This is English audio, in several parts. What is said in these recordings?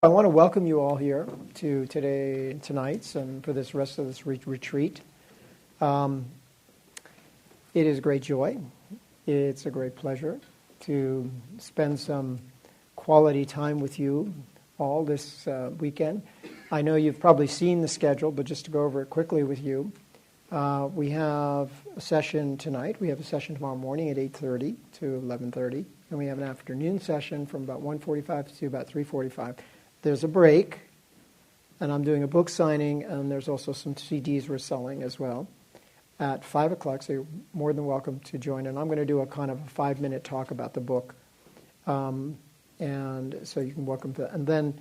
I want to welcome you all here to tonight's and for this rest of this retreat. It is a great joy. It's a great pleasure to spend some quality time with you all this weekend. I know you've probably seen the schedule, but just to go over it quickly with you, we have a session tonight. We have a session tomorrow morning at 8:30 to 11:30, and we have an afternoon session from about 1:45 to about 3:45. There's a break, and I'm doing a book signing, and there's also some CDs we're selling as well at 5 o'clock, so you're more than welcome to join. And I'm going to do a kind of a 5-minute talk about the book, and so you can welcome to that. And then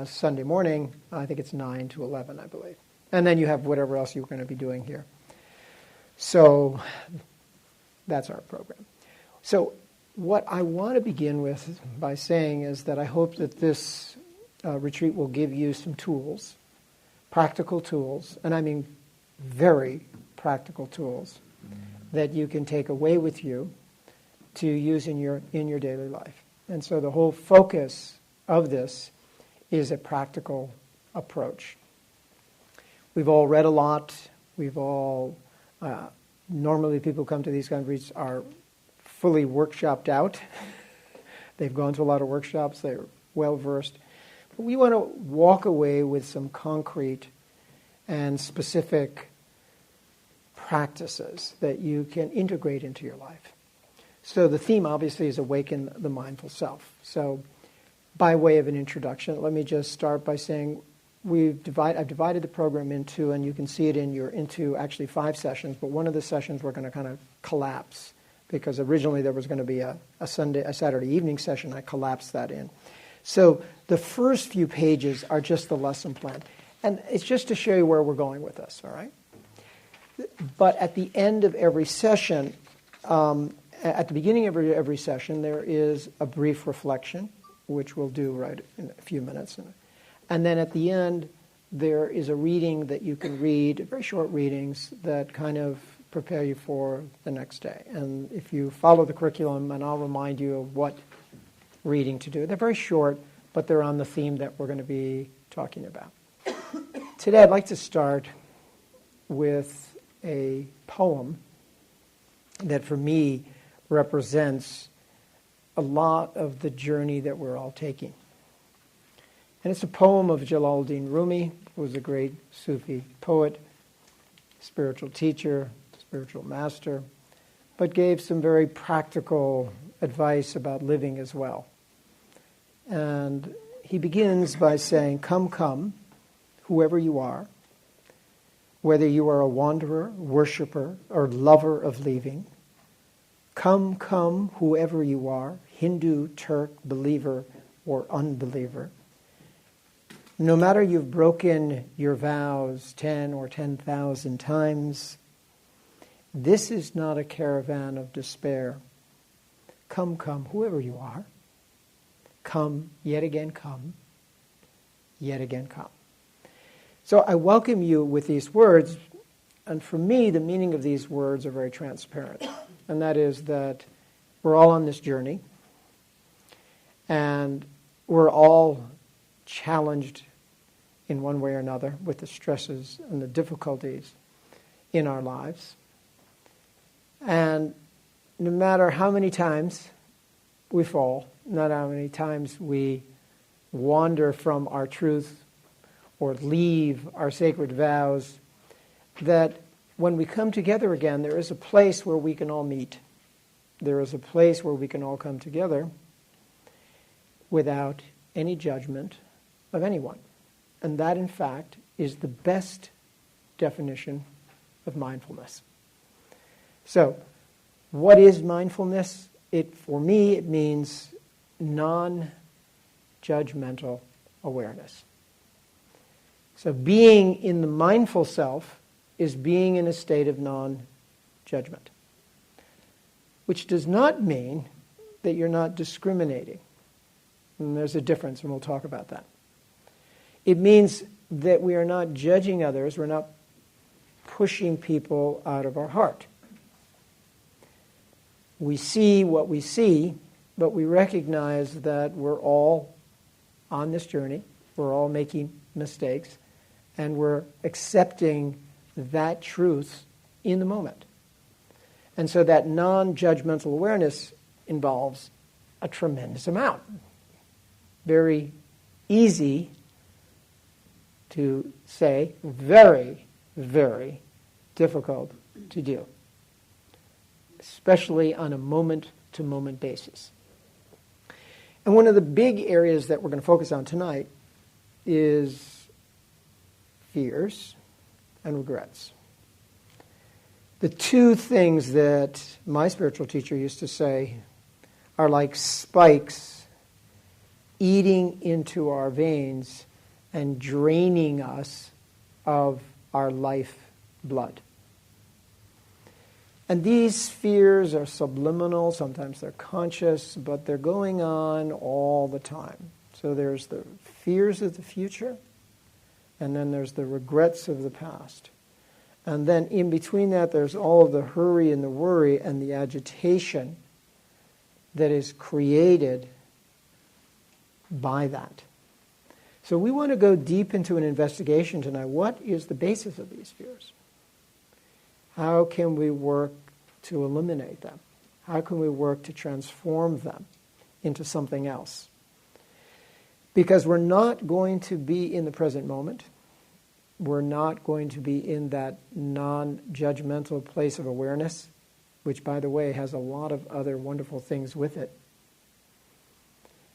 Sunday morning, I think it's 9 to 11, I believe. And then you have whatever else you're going to be doing here. So that's our program. So what I want to begin with by saying is that I hope that this retreat will give you some tools, practical tools, and I mean very practical tools that you can take away with you to use in your daily life. And so the whole focus of this is a practical approach. We've all read a lot. We've all normally people come to these kind of retreats are fully workshopped out. They've gone to a lot of workshops. They're well versed. But we want to walk away with some concrete and specific practices that you can integrate into your life. So the theme obviously is Awaken the Mindful Self. So by way of an introduction, let me just start by saying I've divided the program into, and you can see it into actually 5 sessions, but one of the sessions we're going to kind of collapse, because originally there was going to be a Saturday evening session. I collapsed that in. So the first few pages are just the lesson plan. And it's just to show you where we're going with this, all right? But at the end of every session, at the beginning of every session, there is a brief reflection, which we'll do right in a few minutes. And then at the end, there is a reading that you can read, very short readings that kind of prepare you for the next day. And if you follow the curriculum, and I'll remind you of what reading to do. They're very short, but they're on the theme that we're going to be talking about. Today I'd like to start with a poem that for me represents a lot of the journey that we're all taking. And it's a poem of Jalaluddin Rumi, who was a great Sufi poet, spiritual teacher, spiritual master, but gave some very practical advice about living as well. And he begins by saying, "Come, come, whoever you are, whether you are a wanderer, worshipper, or lover of leaving. Come, come, whoever you are, Hindu, Turk, believer, or unbeliever. No matter you've broken your vows 10 or 10,000 times, this is not a caravan of despair. Come, come, whoever you are. Come, yet again come, yet again come." So I welcome you with these words, and for me, the meaning of these words are very transparent. And that is that we're all on this journey, and we're all challenged in one way or another with the stresses and the difficulties in our lives. And no matter how many times we fall, no matter how many times we wander from our truth or leave our sacred vows, that when we come together again, there is a place where we can all meet. There is a place where we can all come together without any judgment of anyone. And that, in fact, is the best definition of mindfulness. So, what is mindfulness? For me, it means non-judgmental awareness. So being in the mindful self is being in a state of non-judgment, which does not mean that you're not discriminating. And there's a difference, and we'll talk about that. It means that we are not judging others, we're not pushing people out of our heart. We see what we see, but we recognize that we're all on this journey. We're all making mistakes, and we're accepting that truth in the moment. And so that non-judgmental awareness involves a tremendous amount. Very easy to say, very, very difficult to do, especially on a moment-to-moment basis. And one of the big areas that we're going to focus on tonight is fears and regrets. The two things that my spiritual teacher used to say are like spikes eating into our veins and draining us of our life blood. And these fears are subliminal, sometimes they're conscious, but they're going on all the time. So there's the fears of the future, and then there's the regrets of the past. And then in between that, there's all of the hurry and the worry and the agitation that is created by that. So we want to go deep into an investigation tonight. What is the basis of these fears? How can we work to eliminate them? How can we work to transform them into something else? Because we're not going to be in the present moment. We're not going to be in that non-judgmental place of awareness, which, by the way, has a lot of other wonderful things with it.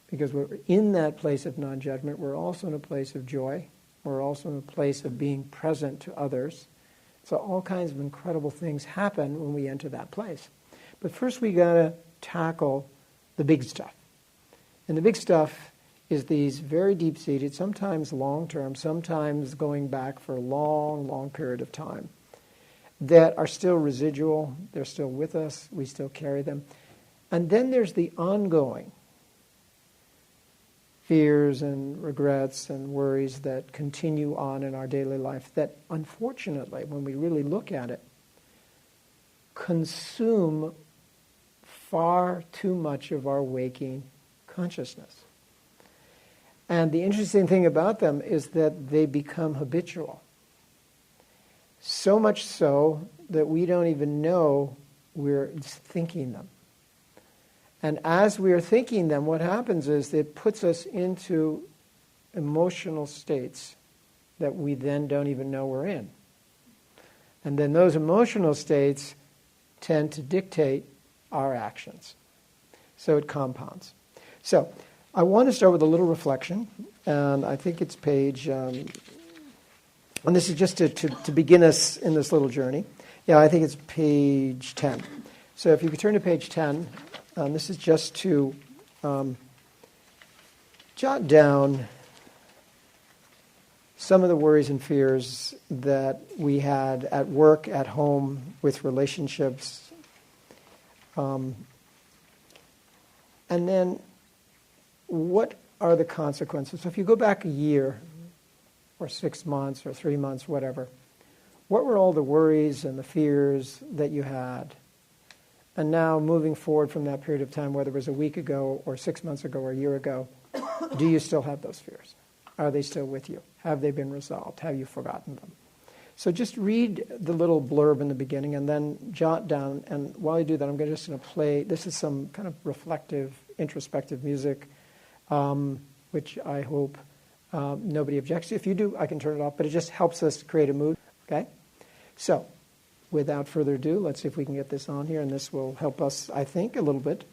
Because we're in that place of non-judgment, we're also in a place of joy. We're also in a place of being present to others. So all kinds of incredible things happen when we enter that place. But first we got to tackle the big stuff. And the big stuff is these very deep-seated, sometimes long-term, sometimes going back for a long, long period of time, that are still residual, they're still with us, we still carry them. And then there's the ongoing fears and regrets and worries that continue on in our daily life that, unfortunately, when we really look at it, consume far too much of our waking consciousness. And the interesting thing about them is that they become habitual. So much so that we don't even know we're thinking them. And as we are thinking them, what happens is it puts us into emotional states that we then don't even know we're in. And then those emotional states tend to dictate our actions. So it compounds. So I want to start with a little reflection, and I think it's page, and this is just to begin us in this little journey. Yeah, I think it's page 10. So if you could turn to page 10, this is just to jot down some of the worries and fears that we had at work, at home, with relationships. And then what are the consequences? So if you go back a year or 6 months or 3 months, whatever, what were all the worries and the fears that you had? And now moving forward from that period of time, whether it was a week ago or 6 months ago or a year ago, do you still have those fears? Are they still with you? Have they been resolved? Have you forgotten them? So just read the little blurb in the beginning and then jot down. And while you do that, I'm just going to play. This is some kind of reflective, introspective music, which I hope nobody objects to. If you do, I can turn it off. But it just helps us create a mood. Okay? So without further ado, let's see if we can get this on here. And this will help us, I think, a little bit.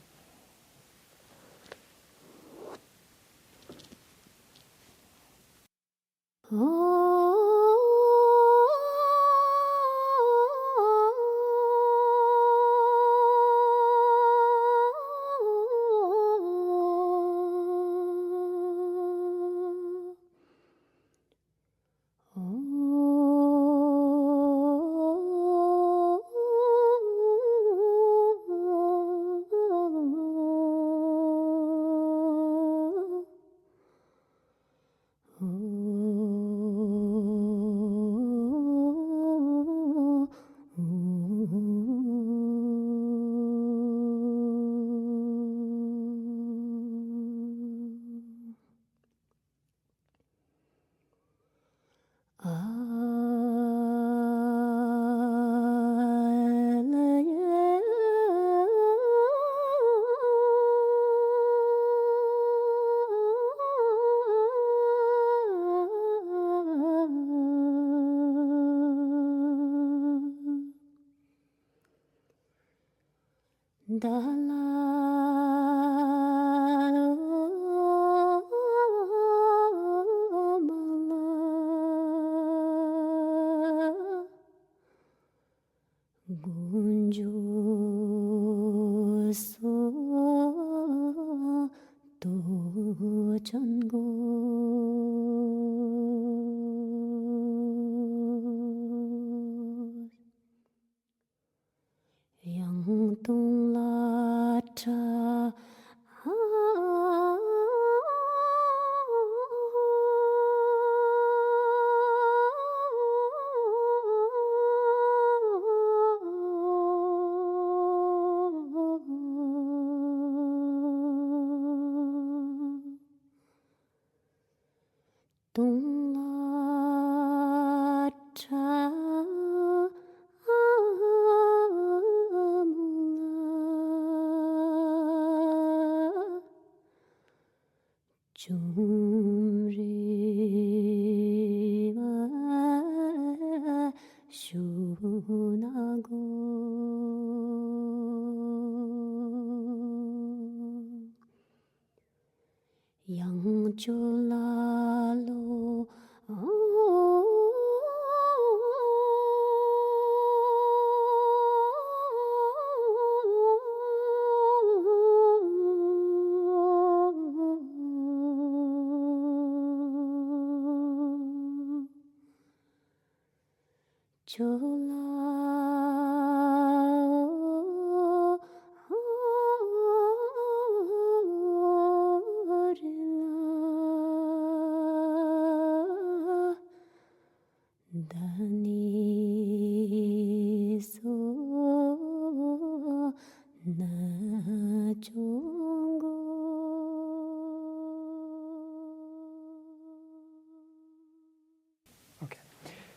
Okay,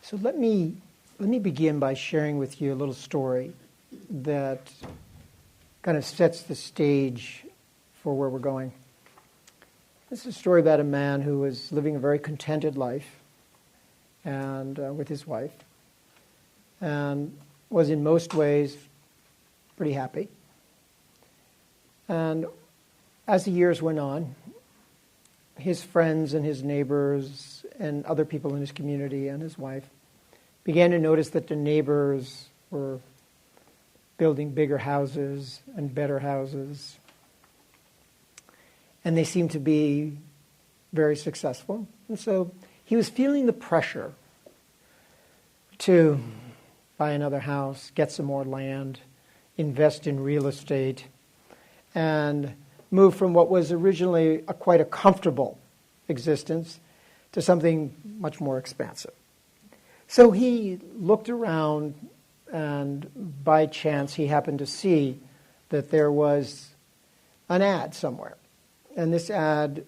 so let me begin by sharing with you a little story that kind of sets the stage for where we're going. This is a story about a man who was living a very contented life and with his wife, and was in most ways pretty happy. And as the years went on, his friends and his neighbors and other people in his community and his wife began to notice that the neighbors were building bigger houses and better houses, and they seemed to be very successful. And so he was feeling the pressure to buy another house, get some more land, invest in real estate, and move from what was originally quite a comfortable existence to something much more expansive. So he looked around, and by chance he happened to see that there was an ad somewhere. And this ad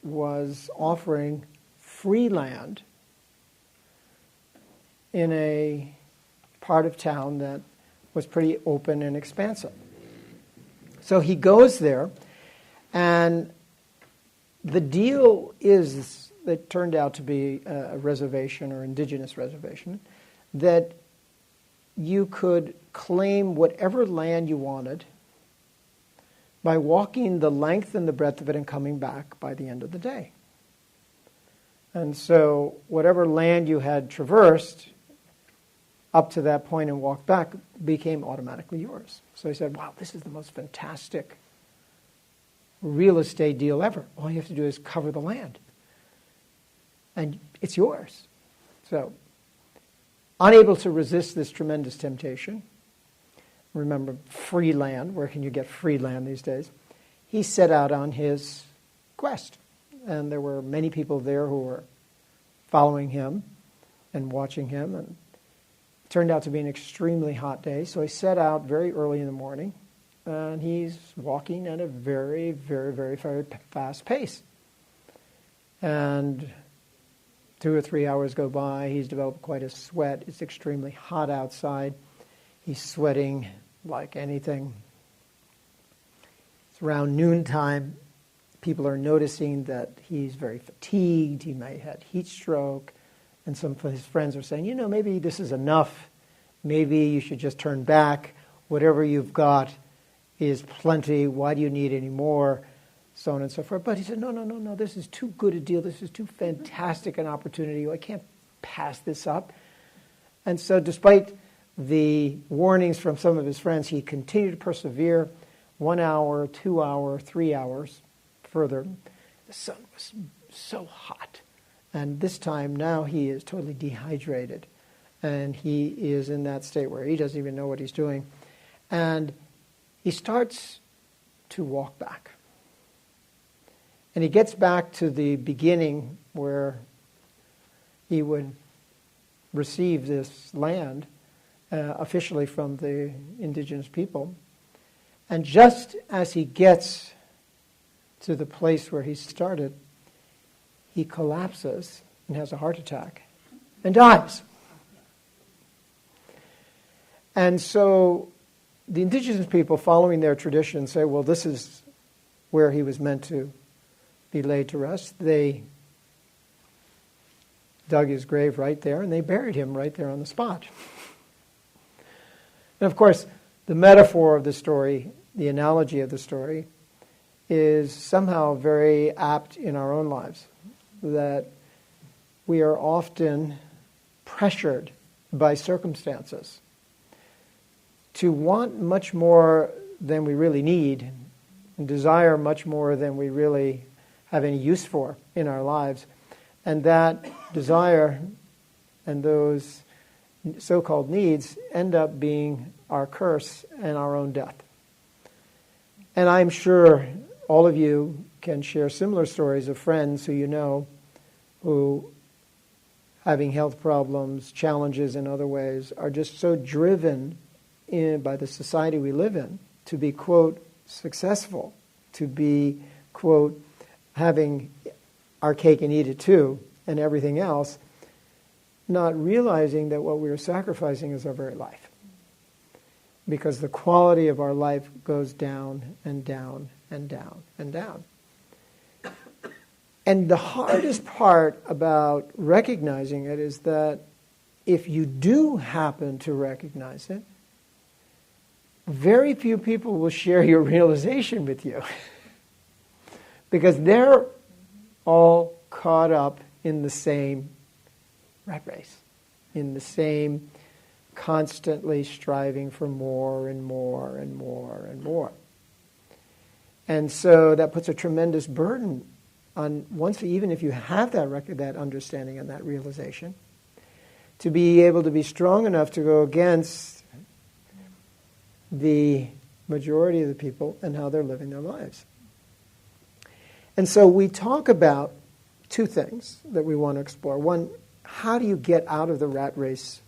was offering free land in a part of town that was pretty open and expansive. So he goes there, and the deal is, that turned out to be a reservation or indigenous reservation, that you could claim whatever land you wanted by walking the length and the breadth of it and coming back by the end of the day. And so whatever land you had traversed up to that point and walked back became automatically yours. So he said, wow, this is the most fantastic real estate deal ever. All you have to do is cover the land, and it's yours. So, unable to resist this tremendous temptation, remember, free land, where can you get free land these days? He set out on his quest, and there were many people there who were following him and watching him, and it turned out to be an extremely hot day, so he set out very early in the morning, and he's walking at a very, very, very, very fast pace. And 2 or 3 hours go by, he's developed quite a sweat. It's extremely hot outside. He's sweating like anything. It's around noontime. People are noticing that he's very fatigued. He may have had heat stroke. And some of his friends are saying, maybe this is enough. Maybe you should just turn back. Whatever you've got is plenty. Why do you need any more? So on and so forth. But he said, no, this is too good a deal. This is too fantastic an opportunity. I can't pass this up. And so despite the warnings from some of his friends, he continued to persevere. 1 hour, 2 hour, 3 hours further. The sun was so hot. And this time now he is totally dehydrated. And he is in that state where he doesn't even know what he's doing. And he starts to walk back. And he gets back to the beginning where he would receive this land officially from the indigenous people. And just as he gets to the place where he started, he collapses and has a heart attack and dies. And so the indigenous people, following their tradition, say, well, this is where he was meant to be laid to rest. They dug his grave right there, and they buried him right there on the spot. And of course, the metaphor of the story, the analogy of the story, is somehow very apt in our own lives, that we are often pressured by circumstances to want much more than we really need and desire much more than we really have any use for in our lives. And that desire and those so-called needs end up being our curse and our own death. And I'm sure all of you can share similar stories of friends who you know who, having health problems, challenges in other ways, are just so driven by the society we live in to be, quote, successful, to be, quote, having our cake and eat it too, and everything else, not realizing that what we are sacrificing is our very life. Because the quality of our life goes down and down and down and down. And the hardest part about recognizing it is that if you do happen to recognize it, very few people will share your realization with you. Because they're all caught up in the same rat race, in the same constantly striving for more and more and more and more. And so that puts a tremendous burden on, once, even if you have that understanding and that realization, to be able to be strong enough to go against the majority of the people and how they're living their lives. And so we talk about two things that we want to explore. One, how do you get out of the rat race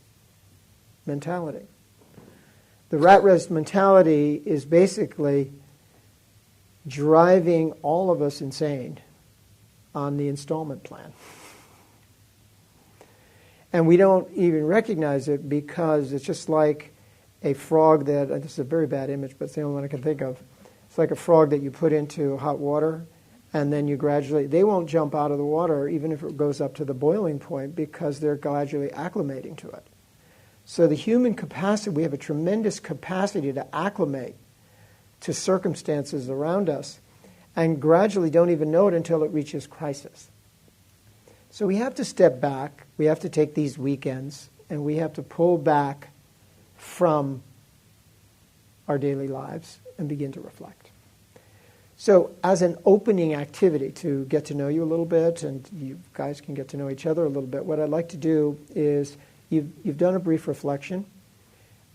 mentality? The rat race mentality is basically driving all of us insane on the installment plan. And we don't even recognize it because it's just like a frog that, this is a very bad image, but it's the only one I can think of. It's like a frog that you put into hot water, and then you gradually, they won't jump out of the water even if it goes up to the boiling point because they're gradually acclimating to it. So the human capacity, we have a tremendous capacity to acclimate to circumstances around us and gradually don't even know it until it reaches crisis. So we have to step back, we have to take these weekends, and we have to pull back from our daily lives and begin to reflect. So as an opening activity to get to know you a little bit, and you guys can get to know each other a little bit, what I'd like to do is, you've done a brief reflection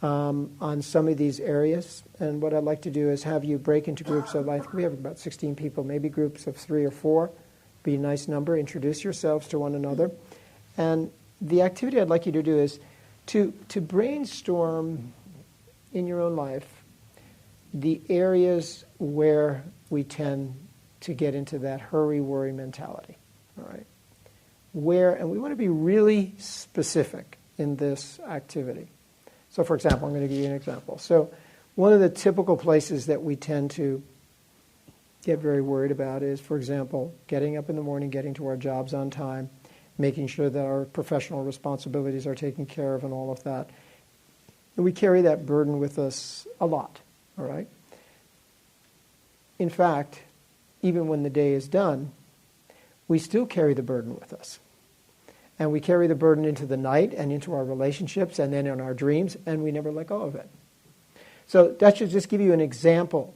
on some of these areas, and what I'd like to do is have you break into groups of, I think we have about 16 people, maybe groups of 3 or 4, be a nice number, introduce yourselves to one another. And the activity I'd like you to do is to brainstorm in your own life the areas where we tend to get into that hurry-worry mentality. All right? Where, and we want to be really specific in this activity. So, for example, I'm going to give you an example. So, one of the typical places that we tend to get very worried about is, for example, getting up in the morning, getting to our jobs on time, making sure that our professional responsibilities are taken care of and all of that. And we carry that burden with us a lot, all right? in fact, even when the day is done, we still carry the burden with us. And we carry the burden into the night and into our relationships and then in our dreams, and we never let go of it. So that should just give you an example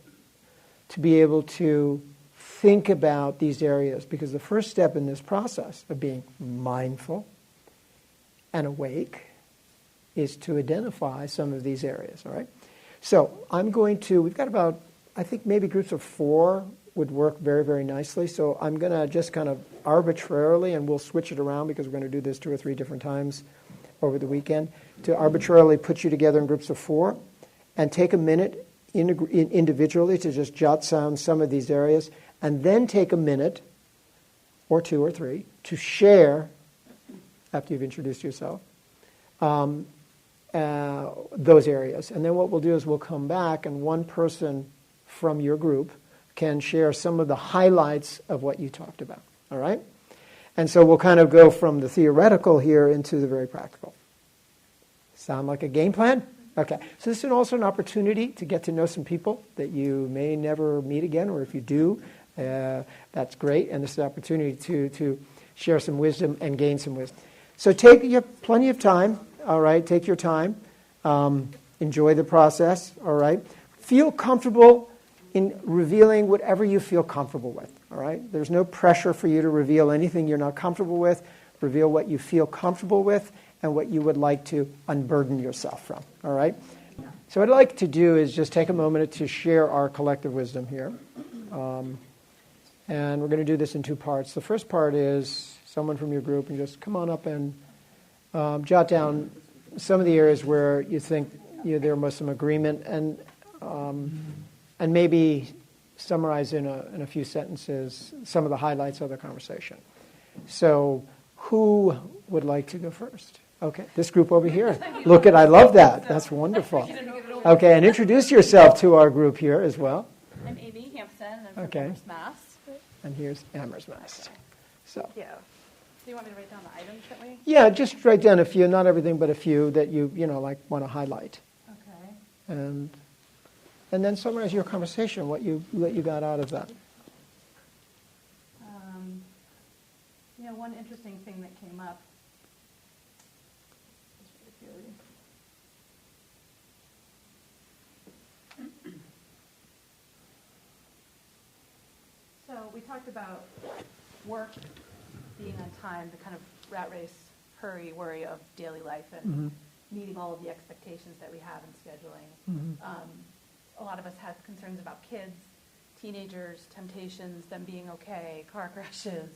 to be able to think about these areas, because the first step in this process of being mindful and awake is to identify some of these areas, all right? So we've got about, I think maybe groups of 4 would work very, very nicely. So I'm going to just kind of arbitrarily, and we'll switch it around because we're going to do this 2 or 3 different times over the weekend, to arbitrarily put you together in groups of 4 and take a minute individually to just jot down some of these areas, and then take a minute or 2 or 3 to share, after you've introduced yourself, those areas. And then what we'll do is we'll come back, and one person from your group can share some of the highlights of what you talked about, all right? And so we'll kind of go from the theoretical here into the very practical. Sound like a game plan? Okay. So this is also an opportunity to get to know some people that you may never meet again, or if you do, that's great. And this is an opportunity to share some wisdom and gain some wisdom. So you have plenty of time, all right? Take your time. Enjoy the process, all right? Feel comfortable in revealing whatever you feel comfortable with, all right? There's no pressure for you to reveal anything you're not comfortable with. Reveal what you feel comfortable with and what you would like to unburden yourself from, all right? So what I'd like to do is just take a moment to share our collective wisdom here. And we're going to do this in 2 parts. The first part is someone from your group, and just come on up and jot down some of the areas where you think there was some agreement, and maybe summarize in a few sentences some of the highlights of the conversation. So who would like to go first? Okay, this group over here. Look I love that. That's wonderful. Okay, and introduce yourself to our group here as well. I'm Amy Hampson. I'm from Amherst, Mass. And here's Amherst, Mass. Okay. So. Yeah. Do you want me to write down the items that we? Yeah, just write down a few, not everything, but a few that you want to highlight. Okay. And then summarize your conversation, what you got out of that. One interesting thing that came up. So we talked about work being on time, the kind of rat race, hurry, worry of daily life, and meeting all of the expectations that we have in scheduling. A lot of us have concerns about kids, teenagers, temptations, them being okay, car crashes,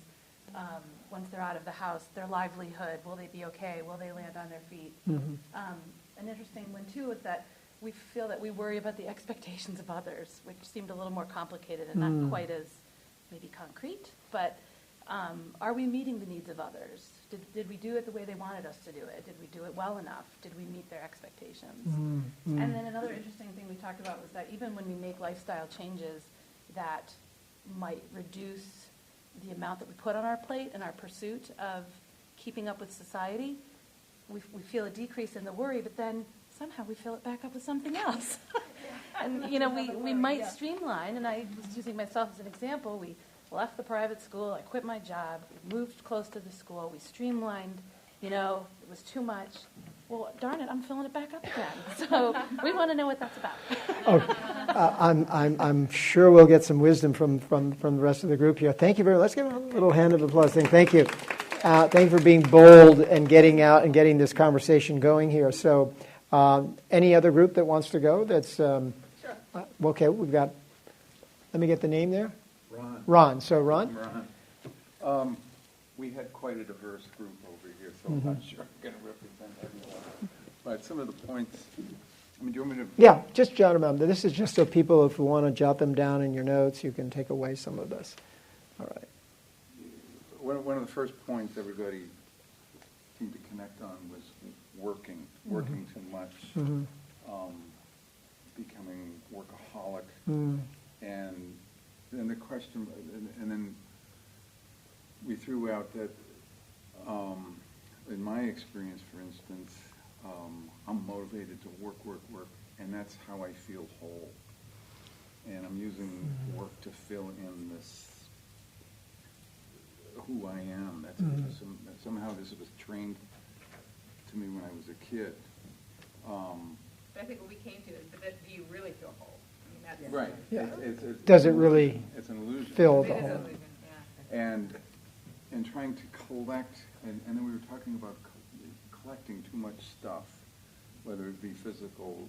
once they're out of the house, their livelihood, will they be okay, will they land on their feet? An interesting one, too, is that we feel that we worry about the expectations of others, which seemed a little more complicated and not quite as maybe concrete, but are we meeting the needs of others? Did we do it the way they wanted us to do it? Did we do it well enough? Did we meet their expectations? And then another interesting thing we talked about was that even when we make lifestyle changes that might reduce the amount that we put on our plate in our pursuit of keeping up with society, we feel a decrease in the worry, but then somehow we fill it back up with something else. And, we might streamline, and I was using myself as an example. We left the private school, I quit my job, we moved close to the school, we streamlined, it was too much. Well, darn it, I'm filling it back up again. So we want to know what that's about. I'm sure we'll get some wisdom from the rest of the group here. Thank you very much. Let's give a little hand of applause. Thank you. Thank you for being bold and getting out and getting this conversation going here. So any other group that wants to go? That's sure. Okay, we've got, let me get the name there. Ron. So Ron? Ron. We had quite a diverse group over here, so I'm not sure I'm going to represent everyone. But some of the points, do you want me to? Yeah, just jot them down. This is just so people, if you want to jot them down in your notes, you can take away some of this. All right. One of the first points everybody seemed to connect on was working too much, becoming workaholic, and then the question, and then we threw out that, in my experience, for instance, I'm motivated to work, and that's how I feel whole. and I'm using work to fill in this who I am. Somehow this was trained to me when I was a kid. But I think what we came to is that do you really feel whole? I mean, that's Right. Yeah. It's Does it really It's an illusion. fill It the is whole? illusion, yeah. And trying to collect, and then we were talking about collecting too much stuff, whether it be physical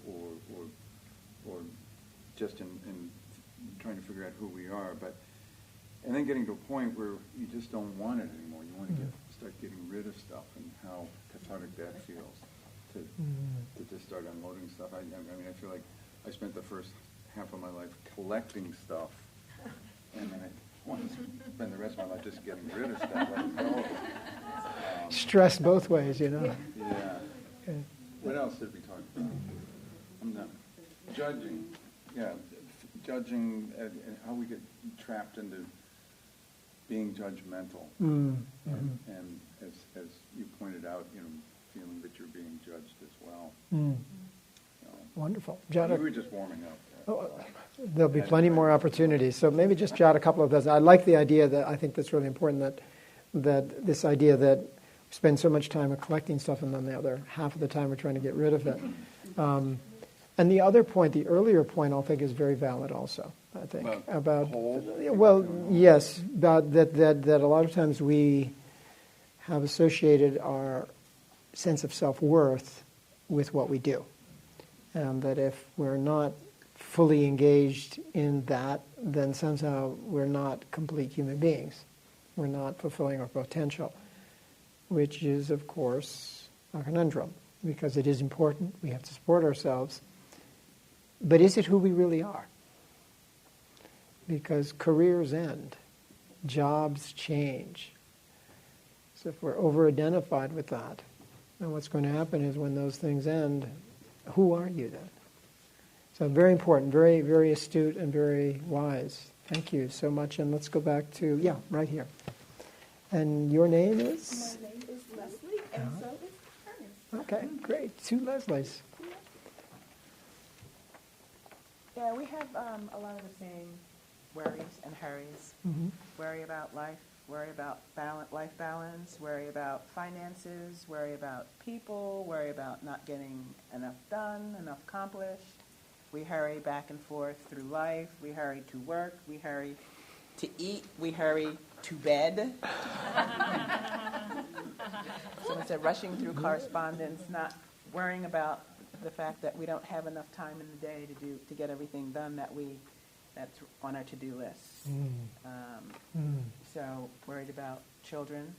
or just in trying to figure out who we are, and then getting to a point where you just don't want it anymore. You want to start getting rid of stuff, and how cathartic that feels to just start unloading stuff. I mean, I feel like I spent the first half of my life collecting stuff, and then I want to spend the rest of my life just getting rid of stuff. Let it go. Stress both ways, you know. Yeah. Okay. What else did we talk about? I'm not judging. Yeah, judging and how we get trapped into being judgmental, and as you pointed out, feeling that you're being judged as well. Wonderful. We were just warming up. Oh, there'll be plenty more opportunities. So maybe just jot a couple of those. I like the idea that I think that's really important, that this idea that we spend so much time collecting stuff and then the other half of the time we're trying to get rid of it. And the other point, the earlier point, I think is very valid also, I think. About yes, about that a lot of times we have associated our sense of self-worth with what we do. And that if we're not fully engaged in that, then somehow we're not complete human beings. We're not fulfilling our potential, which is, of course, a conundrum, because it is important. We have to support ourselves. But is it who we really are? Because careers end. Jobs change. So if we're over-identified with that, then what's going to happen is when those things end, who are you then? So very important, very, very astute and very wise. Thank you so much. And let's go back to, right here. And your name is? My name is Leslie, and so is Ernest. Okay, great. Two Leslies. Yeah, we have a lot of the same worries and hurries. Worry about life, worry about life balance, worry about finances, worry about people, worry about not getting enough done, enough accomplished. We hurry back and forth through life. We hurry to work. We hurry to eat. We hurry to bed. Someone said rushing through correspondence, not worrying about the fact that we don't have enough time in the day to get everything done that's on our to-do list. So worried about children,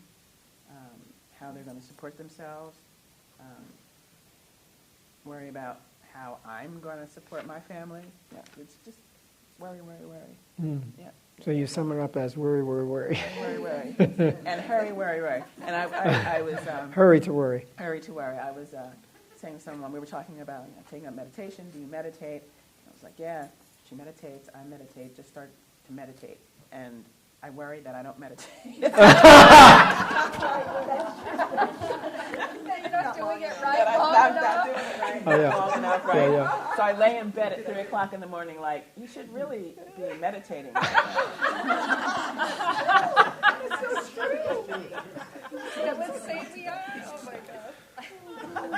how they're going to support themselves, worry about how I'm going to support my family. Yeah, it's just worry. Yeah. So you sum it up as worry. Worry. And hurry, worry. And I was... hurry to worry. Hurry to worry. I was saying to someone, we were talking about taking up meditation. Do you meditate? I was like, yeah, she meditates. I meditate. Just start to meditate. And I worry that I don't meditate. You're not doing it right. I'm not doing it right long enough, right? Yeah. So I lay in bed at 3 o'clock in the morning like, you should really be meditating. It's so true. Yeah, let's say we are. Oh my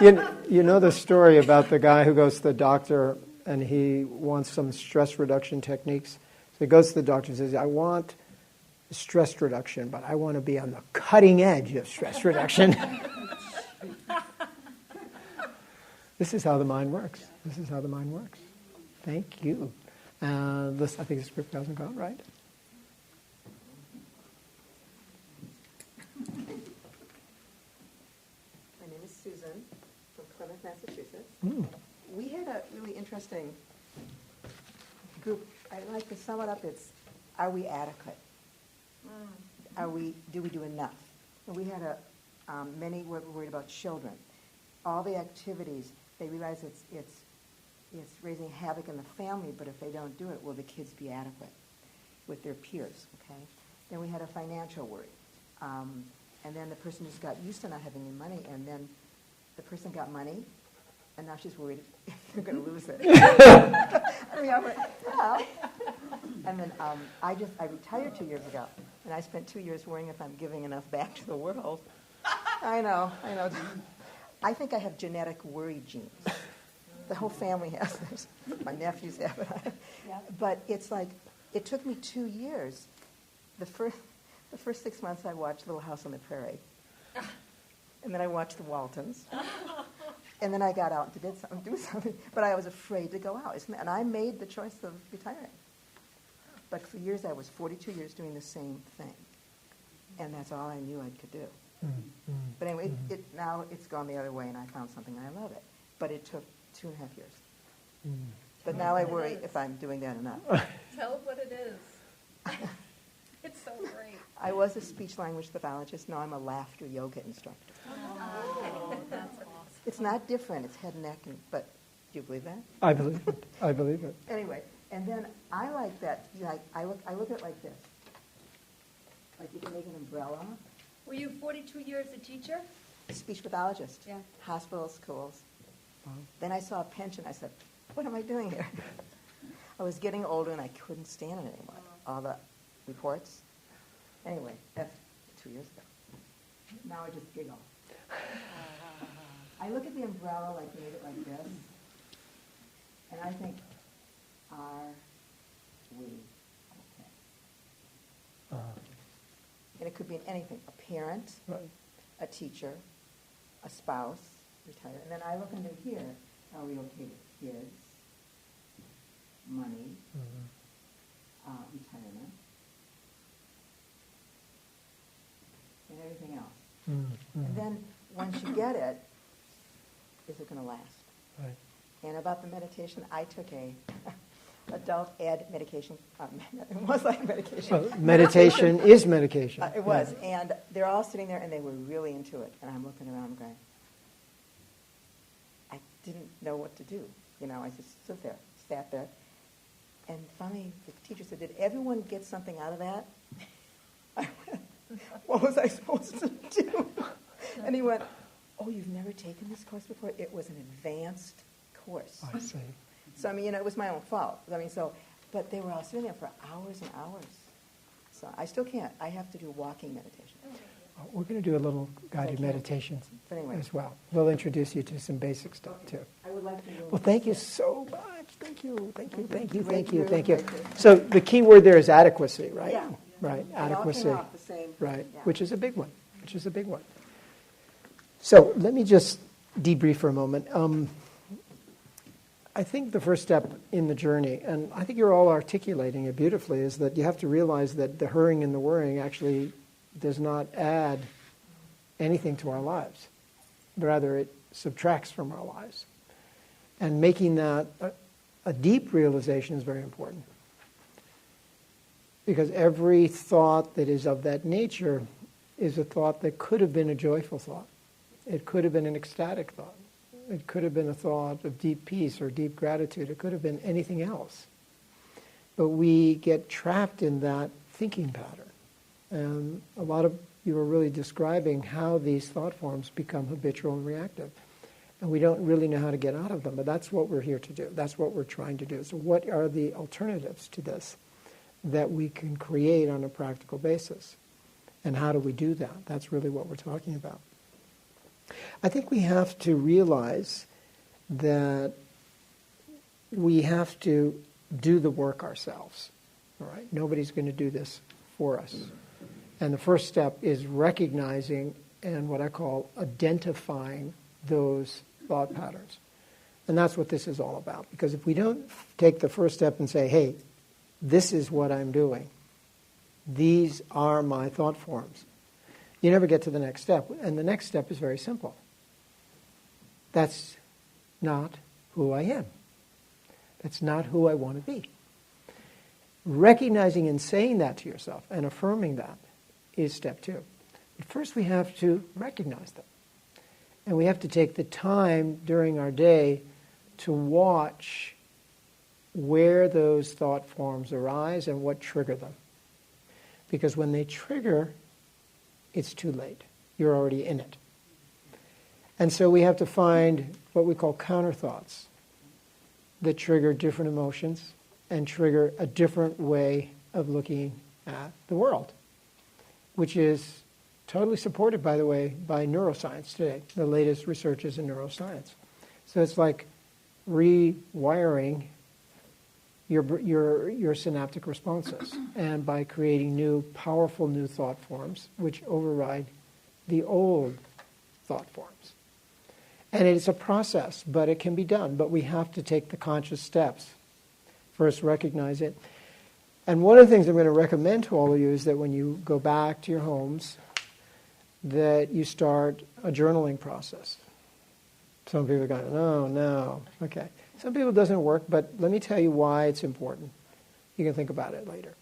God. You know the story about the guy who goes to the doctor and he wants some stress reduction techniques. So he goes to the doctor and says, I want stress reduction, but I want to be on the cutting edge of stress reduction. This is how the mind works. Thank you. I think this group hasn't gone, right? My name is Susan from Plymouth, Massachusetts. We had a really interesting group. I'd like to sum it up. It's, are we adequate? Do we do enough? And we had many were worried about children. All the activities, they realize it's raising havoc in the family, but if they don't do it, will the kids be adequate with their peers, okay? Then we had a financial worry. And then the person just got used to not having any money, and then the person got money, And now she's worried you're going to lose it. I mean, I went, well. And then I retired 2 years ago, and I spent 2 years worrying if I'm giving enough back to the world. I know. I think I have genetic worry genes. The whole family has this. My nephews have it. Yeah. But it's like, it took me 2 years. The first 6 months I watched Little House on the Prairie. And then I watched the Waltons. And then I got out and do something. But I was afraid to go out. And I made the choice of retiring. But for years I was 42 years doing the same thing. And that's all I knew I could do. Mm-hmm. But anyway, now it's gone the other way, and I found something and I love it. But it took 2.5 years. Mm. But now I worry if I'm doing that enough. Tell them what it is. It's so great. I was a speech-language pathologist. Now I'm a laughter yoga instructor. Oh, that's awesome. It's not different. It's head and neck. But do you believe that? I believe it. I believe it. Anyway, and then I like that. Like I look at it like this. Like you can make an umbrella. Were you 42 years a teacher? Speech pathologist. Yeah. Hospitals, schools. Then I saw a pension. I said, what am I doing here? I was getting older and I couldn't stand it anymore. All the reports. Anyway, that's 2 years ago. Now I just giggle. I look at the umbrella like you made it like this, and I think, are we okay? And it could be in anything. A parent, Right. a teacher, a spouse, retired. And then I look under here, are we okay with kids, money, retirement, and everything else. Mm-hmm. And then once you get it, is it going to last? Right. And about the meditation, I took a adult ed medication. It was like medication. Well, meditation is medication. It was. And they're all sitting there, and they were really into it. And I'm looking around going, I didn't know what to do. You know, I just sat there. And finally, the teacher said, did everyone get something out of that? I went, what was I supposed to do? And he went, oh, you've never taken this course before? It was an advanced course. I see. So, I mean, it was my own fault. I mean, but they were all sitting there for hours and hours. So I still can't. I have to do walking meditation. We're going to do a little guided meditation But anyway. as well. We'll introduce you to some basic stuff too. I would like to know. Well, thank you so much. Thank you. Thank you. So the key word there is adequacy, right? Yeah. Right, They all came adequacy. off the same. Right, Yeah. which is a big one. So let me just debrief for a moment. I think the first step in the journey, and I think you're all articulating it beautifully, is that you have to realize that the hurrying and the worrying actually does not add anything to our lives. Rather, it subtracts from our lives. And making that a deep realization is very important. Because every thought that is of that nature is a thought that could have been a joyful thought. It could have been an ecstatic thought. It could have been a thought of deep peace or deep gratitude. It could have been anything else. But we get trapped in that thinking pattern. And a lot of you are really describing how these thought forms become habitual and reactive. And we don't really know how to get out of them, but that's what we're here to do. That's what we're trying to do. So what are the alternatives to this that we can create on a practical basis? And how do we do that? That's really what we're talking about. I think we have to realize that we have to do the work ourselves. All right? Nobody's going to do this for us. And the first step is recognizing and what I call identifying those thought patterns. And that's what this is all about. Because if we don't take the first step and say, hey, this is what I'm doing, these are my thought forms, you never get to the next step. And the next step is very simple. That's not who I am. That's not who I want to be. Recognizing and saying that to yourself and affirming that is step two. But first we have to recognize them. And we have to take the time during our day to watch where those thought forms arise and what trigger them. Because when they trigger, it's too late. You're already in it. And so we have to find what we call counter thoughts that trigger different emotions and trigger a different way of looking at the world, which is totally supported, by the way, by neuroscience today. The latest research is in neuroscience. So it's like rewiring your synaptic responses, and by creating new, powerful new thought forms which override the old thought forms. And it's a process, but it can be done. But we have to take the conscious steps. First, recognize it. And one of the things I'm going to recommend to all of you is that when you go back to your homes, that you start a journaling process. Some people are going, no. Okay. Some people it doesn't work, but let me tell you why it's important. You can think about it later.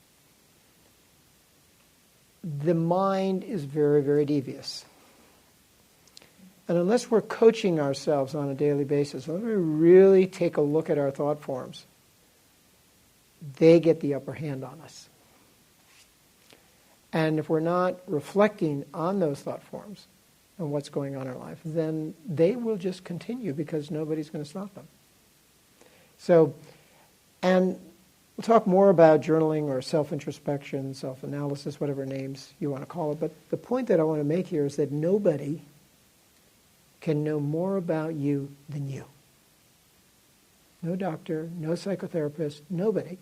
The mind is very, very devious. And unless we're coaching ourselves on a daily basis, unless we really take a look at our thought forms, they get the upper hand on us. And if we're not reflecting on those thought forms and what's going on in our life, then they will just continue because nobody's going to stop them. So, and we'll talk more about journaling or self-introspection, self-analysis, whatever names you want to call it. But the point that I want to make here is that nobody can know more about you than you. No doctor, no psychotherapist, nobody.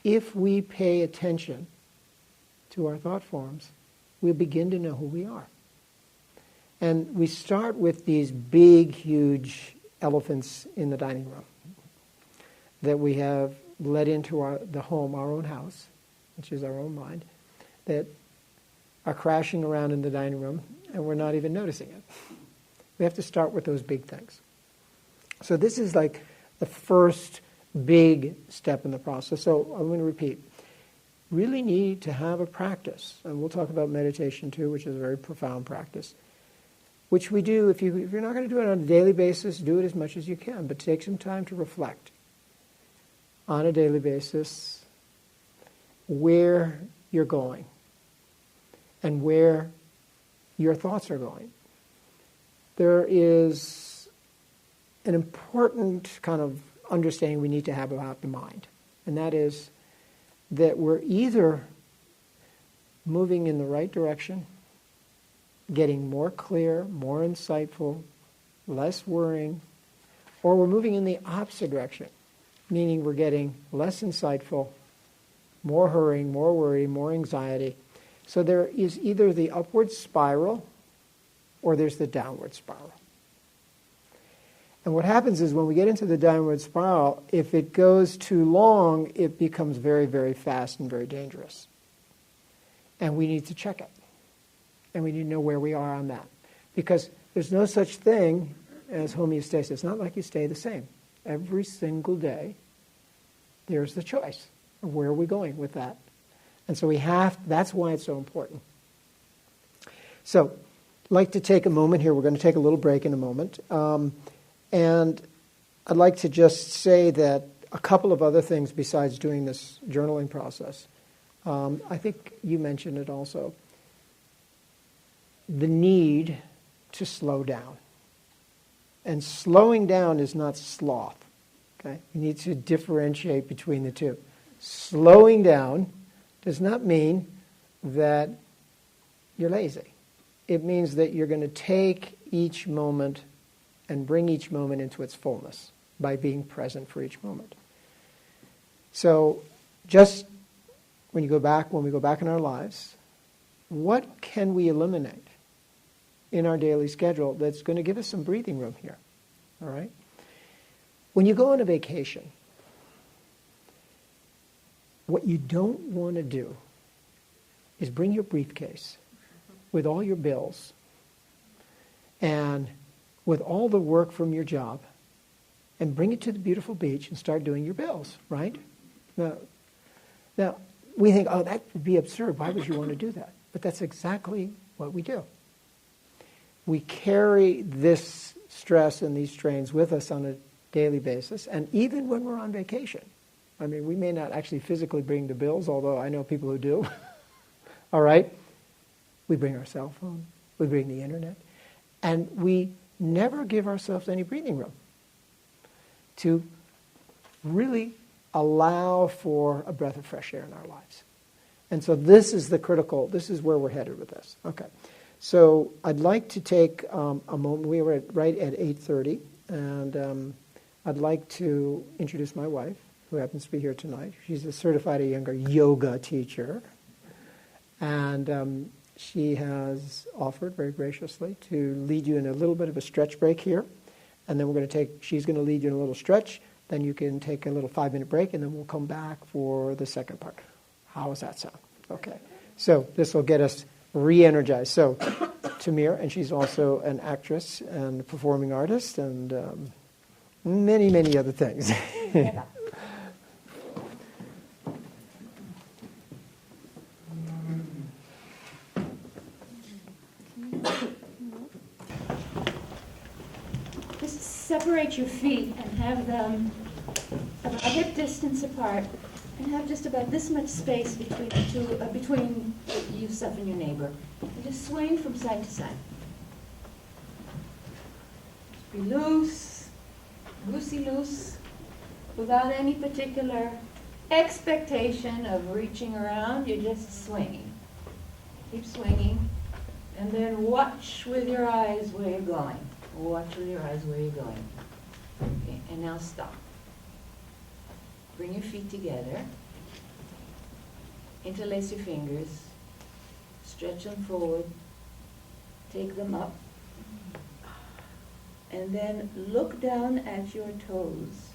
If we pay attention to our thought forms, we'll begin to know who we are. And we start with these big, huge elephants in the dining room that we have let into the home, our own house, which is our own mind, that are crashing around in the dining room, and we're not even noticing it. We have to start with those big things. So this is like the first big step in the process. So I'm going to repeat. Really need to have a practice, and we'll talk about meditation too, which is a very profound practice, which we do, if you're not going to do it on a daily basis, do it as much as you can, but take some time to reflect on a daily basis where you're going and where your thoughts are going. There is an important kind of understanding we need to have about the mind, and that is that we're either moving in the right direction, getting more clear, more insightful, less worrying, or we're moving in the opposite direction, meaning we're getting less insightful, more hurrying, more worry, more anxiety. So there is either the upward spiral or there's the downward spiral. And what happens is when we get into the downward spiral, if it goes too long, it becomes very, very fast and very dangerous. And we need to check it. And we need to know where we are on that. Because there's no such thing as homeostasis. It's not like you stay the same. Every single day, there's the choice of where are we going with that. And so that's why it's so important. So, I'd like to take a moment here. We're going to take a little break in a moment. And I'd like to just say that a couple of other things besides doing this journaling process. I think you mentioned it also. The need to slow down. And slowing down is not sloth. Okay? You need to differentiate between the two. Slowing down does not mean that you're lazy. It means that you're going to take each moment and bring each moment into its fullness by being present for each moment. So just when we go back in our lives, what can we eliminate in our daily schedule that's going to give us some breathing room here? All right? When you go on a vacation, what you don't want to do is bring your briefcase with all your bills and with all the work from your job and bring it to the beautiful beach and start doing your bills, right? Now we think, oh, that would be absurd. Why would you want to do that? But that's exactly what we do. We carry this stress and these strains with us on a daily basis, and even when we're on vacation. I mean, we may not actually physically bring the bills, although I know people who do. All right? We bring our cell phone. We bring the internet. And we never give ourselves any breathing room to really allow for a breath of fresh air in our lives. And so this is this is where we're headed with this. Okay. So I'd like to take a moment. We were right at 8:30, and I'd like to introduce my wife, who happens to be here tonight. She's a certified Iyengar yoga teacher, and she has offered very graciously to lead you in a little bit of a stretch break here, and then she's going to lead you in a little stretch. Then you can take a little 5-minute break, and then we'll come back for the second part. How does that sound? Okay. So this will get us re-energized. So Tamir, and she's also an actress and performing artist and many, many other things. Just separate your feet and have them about hip distance apart, and have just about this much space between the two, between yourself and your neighbor. And just swing from side to side. Just be loose, loosey-loose, without any particular expectation of reaching around. You're just swinging. Keep swinging, and then watch with your eyes where you're going. Watch with your eyes where you're going. Okay, and now stop. Bring your feet together. Interlace your fingers. Stretch them forward. Take them up. And then look down at your toes.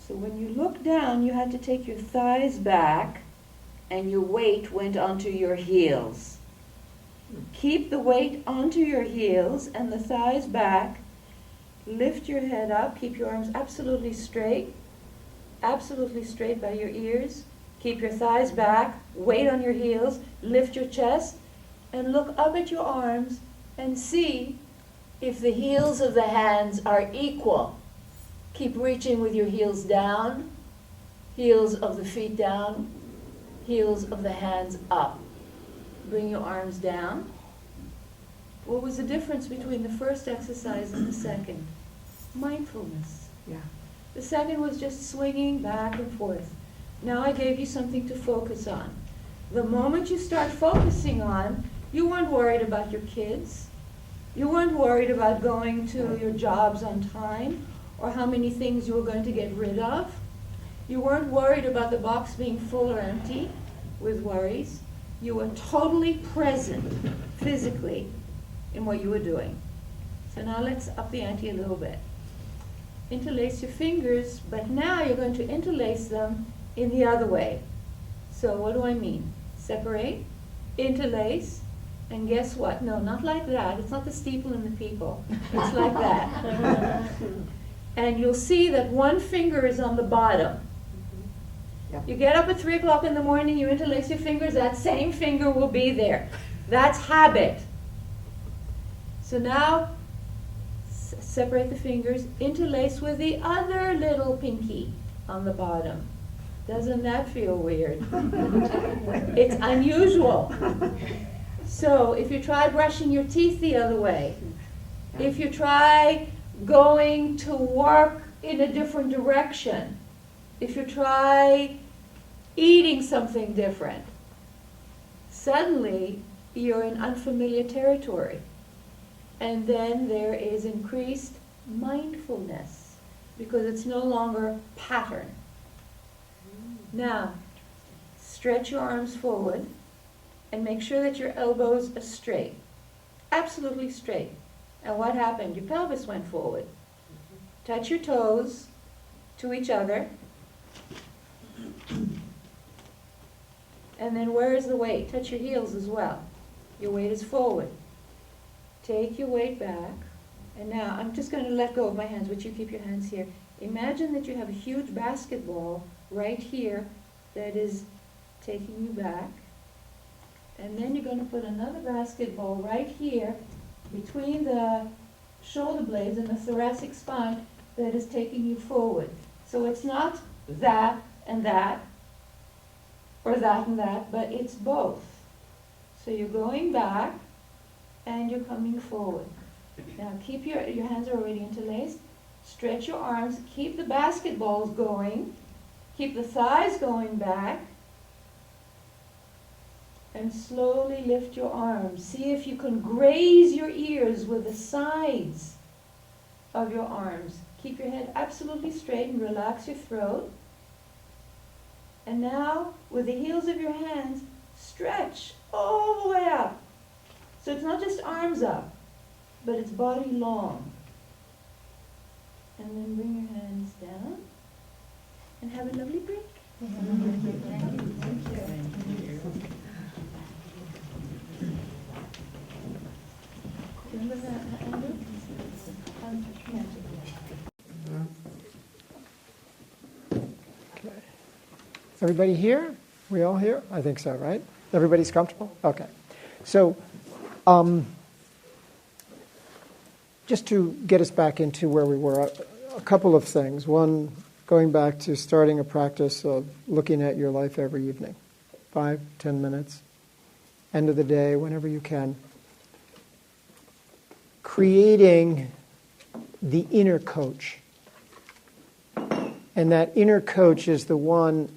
So when you look down, you had to take your thighs back, and your weight went onto your heels. Keep the weight onto your heels and the thighs back. Lift your head up. Keep your arms absolutely straight by your ears. Keep your thighs back. Weight on your heels. Lift your chest and look up at your arms and see if the heels of the hands are equal. Keep reaching with your heels down, heels of the feet down, heels of the hands up. Bring your arms down. What was the difference between the first exercise and the second? Mindfulness. Yeah. The second was just swinging back and forth. Now I gave you something to focus on. The moment you start focusing on, you weren't worried about your kids. You weren't worried about going to your jobs on time or how many things you were going to get rid of. You weren't worried about the box being full or empty with worries. You were totally present physically in what you were doing. So now let's up the ante a little bit. Interlace your fingers, but now you're going to interlace them in the other way. So what do I mean? Separate, interlace, and guess what? No, not like that. It's not the steeple and the people. It's like that. And you'll see that one finger is on the bottom. Yeah. You get up at 3 o'clock in the morning, you interlace your fingers, that same finger will be there. That's habit. So now, separate the fingers, interlace with the other little pinky on the bottom. Doesn't that feel weird? It's unusual. So if you try brushing your teeth the other way, if you try going to work in a different direction, if you try eating something different, suddenly you're in unfamiliar territory. And then there is increased mindfulness because it's no longer pattern. Now, stretch your arms forward and make sure that your elbows are straight, absolutely straight. And what happened? Your pelvis went forward. Touch your toes to each other. And then where is the weight? Touch your heels as well. Your weight is forward. Take your weight back. And now I'm just going to let go of my hands, but you keep your hands here. Imagine that you have a huge basketball right here that is taking you back. And then you're going to put another basketball right here between the shoulder blades and the thoracic spine that is taking you forward. So it's not that and that, or that and that, but it's both. So you're going back, and you're coming forward. Now keep your hands are already interlaced. Stretch your arms. Keep the basketballs going. Keep the thighs going back. And slowly lift your arms. See if you can graze your ears with the sides of your arms. Keep your head absolutely straight and relax your throat. And now, with the heels of your hands, stretch all the way up. So it's not just arms up, but it's body long. And then bring your hands down and have a lovely break. Thank you. Remember that, Andrew? Okay. Everybody here? We all here? I think so, right? Everybody's comfortable? Okay. So, just to get us back into where we were, a couple of things. One, going back to starting a practice of looking at your life every evening. 5, 10 minutes. End of the day, whenever you can. Creating the inner coach. And that inner coach is the one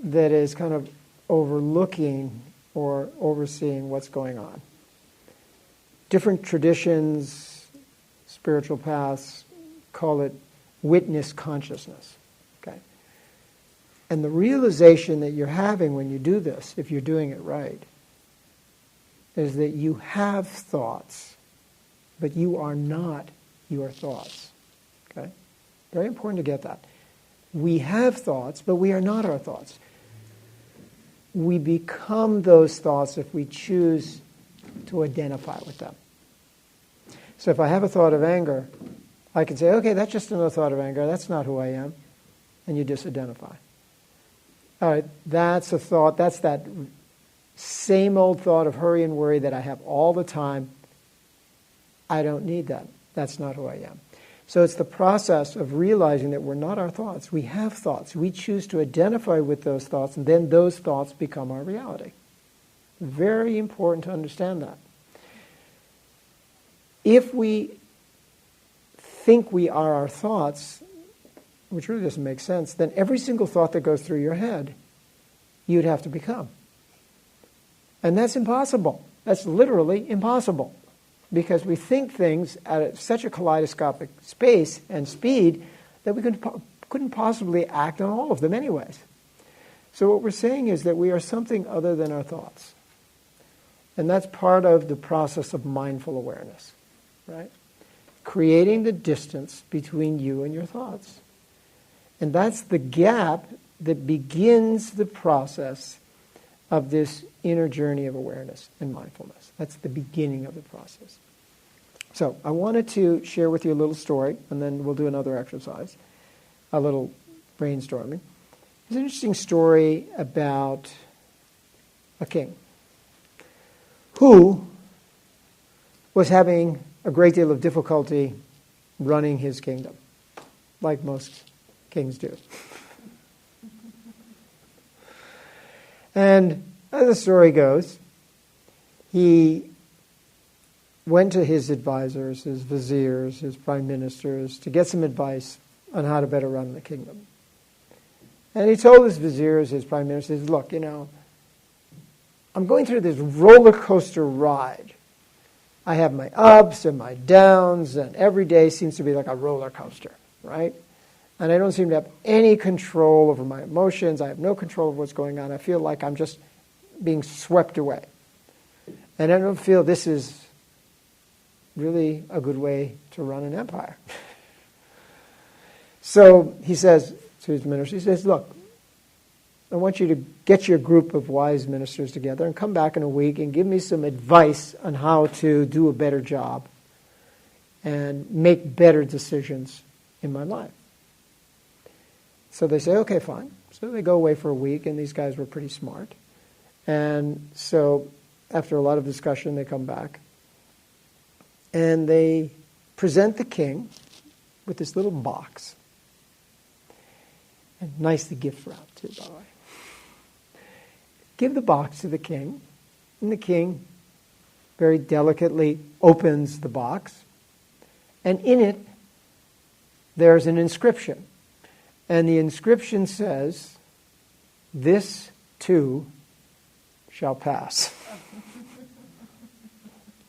that is kind of overlooking or overseeing what's going on. Different traditions, spiritual paths, call it witness consciousness. Okay? And the realization that you're having when you do this, if you're doing it right, is that you have thoughts, but you are not your thoughts. Okay? Very important to get that. We have thoughts, but we are not our thoughts. We become those thoughts if we choose to identify with them. So if I have a thought of anger, I can say, okay, that's just another thought of anger. That's not who I am. And you disidentify. All right, that's a thought. That's that same old thought of hurry and worry that I have all the time. I don't need that. That's not who I am. So it's the process of realizing that we're not our thoughts. We have thoughts. We choose to identify with those thoughts, and then those thoughts become our reality. Very important to understand that. If we think we are our thoughts, which really doesn't make sense, then every single thought that goes through your head, you'd have to become. And that's impossible. That's literally impossible. Because we think things at such a kaleidoscopic space and speed that we couldn't possibly act on all of them anyways. So what we're saying is that we are something other than our thoughts. And that's part of the process of mindful awareness, right? Creating the distance between you and your thoughts. And that's the gap that begins the process of this inner journey of awareness and mindfulness. That's the beginning of the process. So I wanted to share with you a little story, and then we'll do another exercise, a little brainstorming. It's an interesting story about a king who was having a great deal of difficulty running his kingdom, like most kings do. And as the story goes, he went to his advisors, his viziers, his prime ministers, to get some advice on how to better run the kingdom. And he told his viziers, his prime ministers, look, I'm going through this roller coaster ride. I have my ups and my downs, and every day seems to be like a roller coaster, right? And I don't seem to have any control over my emotions. I have no control over what's going on. I feel like I'm just being swept away. And I don't feel this is really a good way to run an empire. So he says to his ministers, he says, look, I want you to get your group of wise ministers together and come back in a week and give me some advice on how to do a better job and make better decisions in my life. So they say, okay, fine. So they go away for a week, and these guys were pretty smart. And so after a lot of discussion, they come back. And they present the king with this little box. And nicely gift wrapped, too, by the way. Give the box to the king, and the king very delicately opens the box, and in it there's an inscription. And the inscription says, "This too shall pass."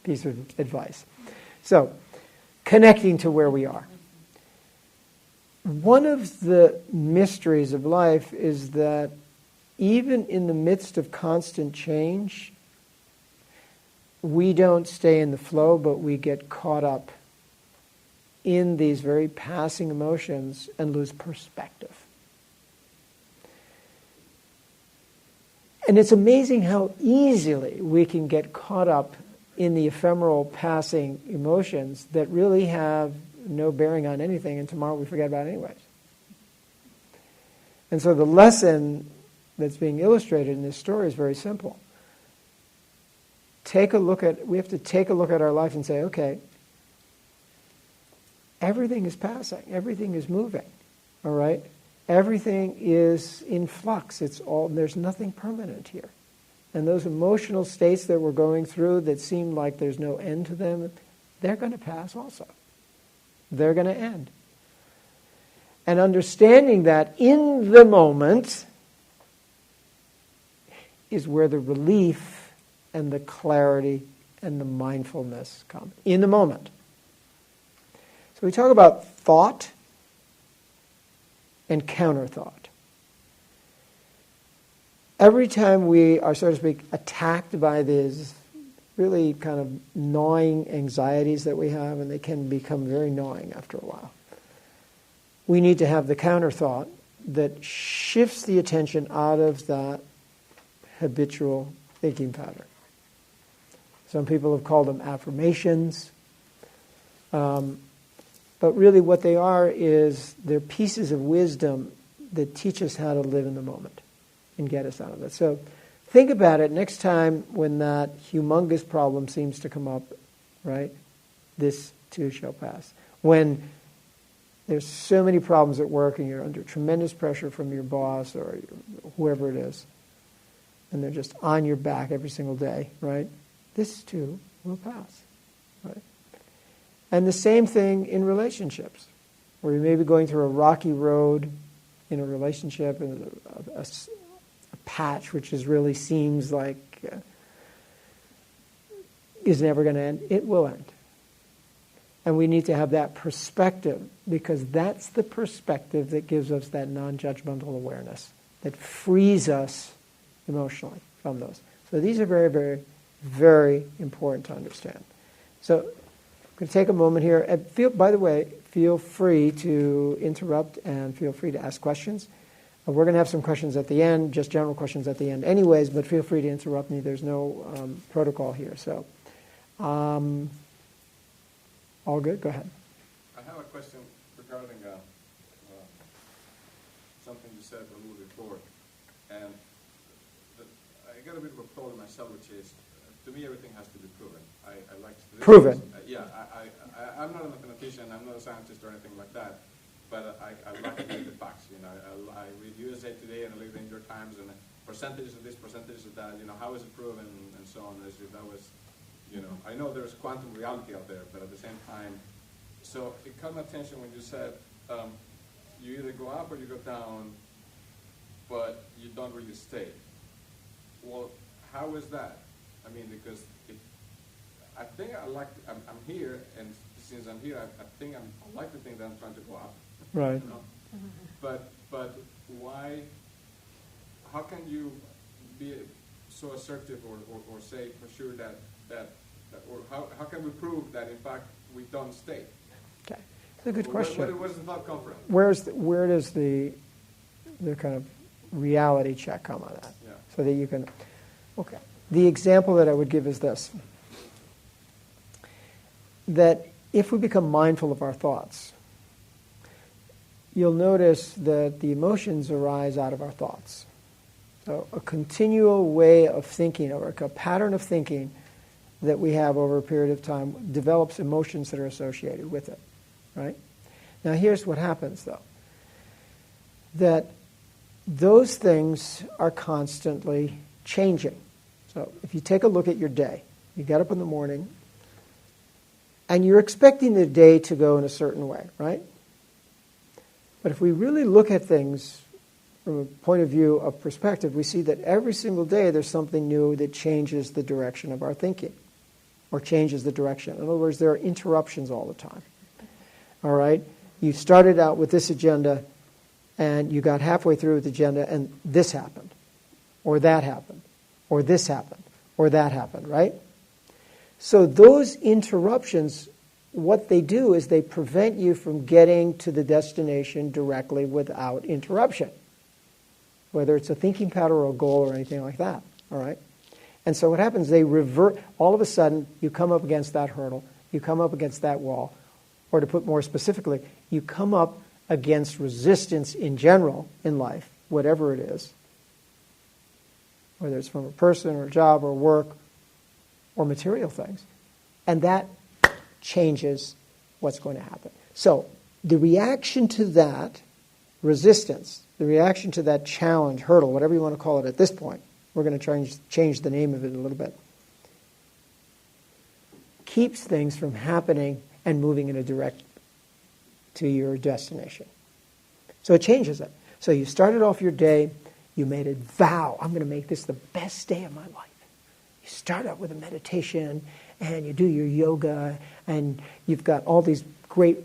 Piece of advice. So, connecting to where we are. One of the mysteries of life is that even in the midst of constant change, we don't stay in the flow, but we get caught up in these very passing emotions and lose perspective. And it's amazing how easily we can get caught up in the ephemeral passing emotions that really have no bearing on anything, and tomorrow we forget about it anyways. And so the lesson that's being illustrated in this story is very simple. We have to take a look at our life and say, okay, everything is passing, everything is moving, all right? Everything is in flux. There's nothing permanent here. And those emotional states that we're going through that seem like there's no end to them, they're going to pass also. They're going to end. And understanding that in the moment is where the relief and the clarity and the mindfulness come. In the moment. So we talk about thought and counter-thought. Every time we are, so to speak, attacked by these really kind of gnawing anxieties that we have, and they can become very gnawing after a while, we need to have the counter-thought that shifts the attention out of that habitual thinking pattern. Some people have called them affirmations. But really what they are is they're pieces of wisdom that teach us how to live in the moment and get us out of it. So think about it next time when that humongous problem seems to come up, right? This too shall pass. When there's so many problems at work and you're under tremendous pressure from your boss or whoever it is, and they're just on your back every single day, right? This too will pass, right? And the same thing in relationships, where you may be going through a rocky road in a relationship and a patch which really seems like is never going to end. It will end. And we need to have that perspective, because that's the perspective that gives us that non-judgmental awareness, that frees us emotionally from those. So these are very, very, very important to understand. So I'm going to take a moment here. And by the way, feel free to interrupt and feel free to ask questions. We're going to have some questions at the end, just general questions at the end anyways, but feel free to interrupt me. There's no protocol here. So, all good? Go ahead. I have a question regarding something you said a little before. And I got a bit of a problem myself, which is, to me, everything has to be proven. I like to... Proven? I'm not a mathematician, I'm not a scientist or anything like that, but I like to read the facts. You know, I read USA Today and I read the New York Times and percentage of this, percentage of that. You know, how is it proven and so on. As if that was, you know, I know there's quantum reality out there, but at the same time, so it caught my attention when you said you either go up or you go down, but you don't really stay. Well, how is that? I mean, because I think I'm here, and since I'm here, I like to think that I'm trying to go up. Right. You know? But why? How can you be so assertive or say for sure that or how can we prove that in fact we don't stay? Okay, it's a good question. Where does the thought come from? Where does the kind of reality check come on that? Yeah. So that you can. Okay. The example that I would give is this: that if we become mindful of our thoughts, you'll notice that the emotions arise out of our thoughts. So a continual way of thinking, or a pattern of thinking that we have over a period of time develops emotions that are associated with it, right? Now here's what happens, though. That those things are constantly changing. So if you take a look at your day, You get up in the morning, and you're expecting the day to go in a certain way, right? But if we really look at things from a point of view of perspective, we see that every single day there's something new that changes the direction of our thinking, or changes the direction. In other words, there are interruptions all the time. All right? You started out with this agenda, and you got halfway through with the agenda, and this happened, or that happened, or this happened, or that happened, right? So those interruptions, what they do is they prevent you from getting to the destination directly without interruption, whether it's a thinking pattern or a goal or anything like that, all right? And so what happens, they revert, all of a sudden, you come up against that hurdle, you come up against that wall, or to put more specifically, you come up against resistance in general in life, whatever it is, whether it's from a person or a job or work or material things. And that changes what's going to happen. So the reaction to that resistance, the reaction to that challenge, hurdle, whatever you want to call it at this point, we're going to change the name of it a little bit, keeps things from happening and moving in a direct to your destination. So it changes it. So you started off your day, you made a vow, I'm going to make this the best day of my life. You start out with a meditation, and you do your yoga, and you've got all these great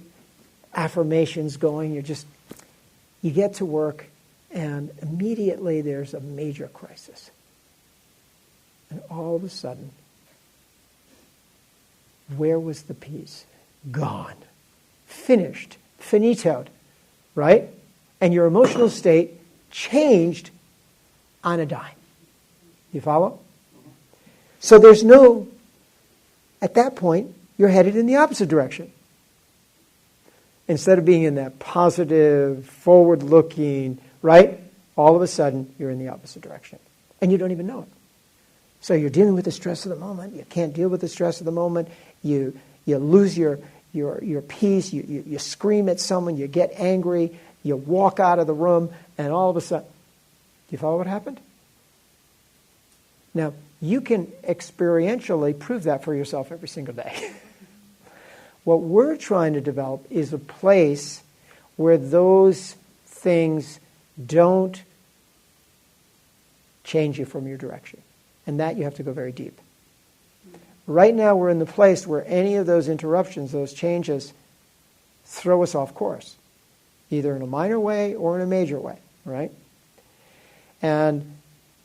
affirmations going. You get to work, and immediately there's a major crisis. And all of a sudden, where was the peace? Gone. Finished. Finitoed. Right? And your emotional state changed on a dime. You follow? So there's no, at that point, you're headed in the opposite direction. Instead of being in that positive, forward-looking, right? All of a sudden, you're in the opposite direction. And you don't even know it. So you're dealing with the stress of the moment. You can't deal with the stress of the moment. You lose your peace. You scream at someone. You get angry. You walk out of the room. And all of a sudden, do you follow what happened? Now, you can experientially prove that for yourself every single day. What we're trying to develop is a place where those things don't change you from your direction. And that you have to go very deep. Right now we're in the place where any of those interruptions, those changes, throw us off course. Either in a minor way or in a major way, right? And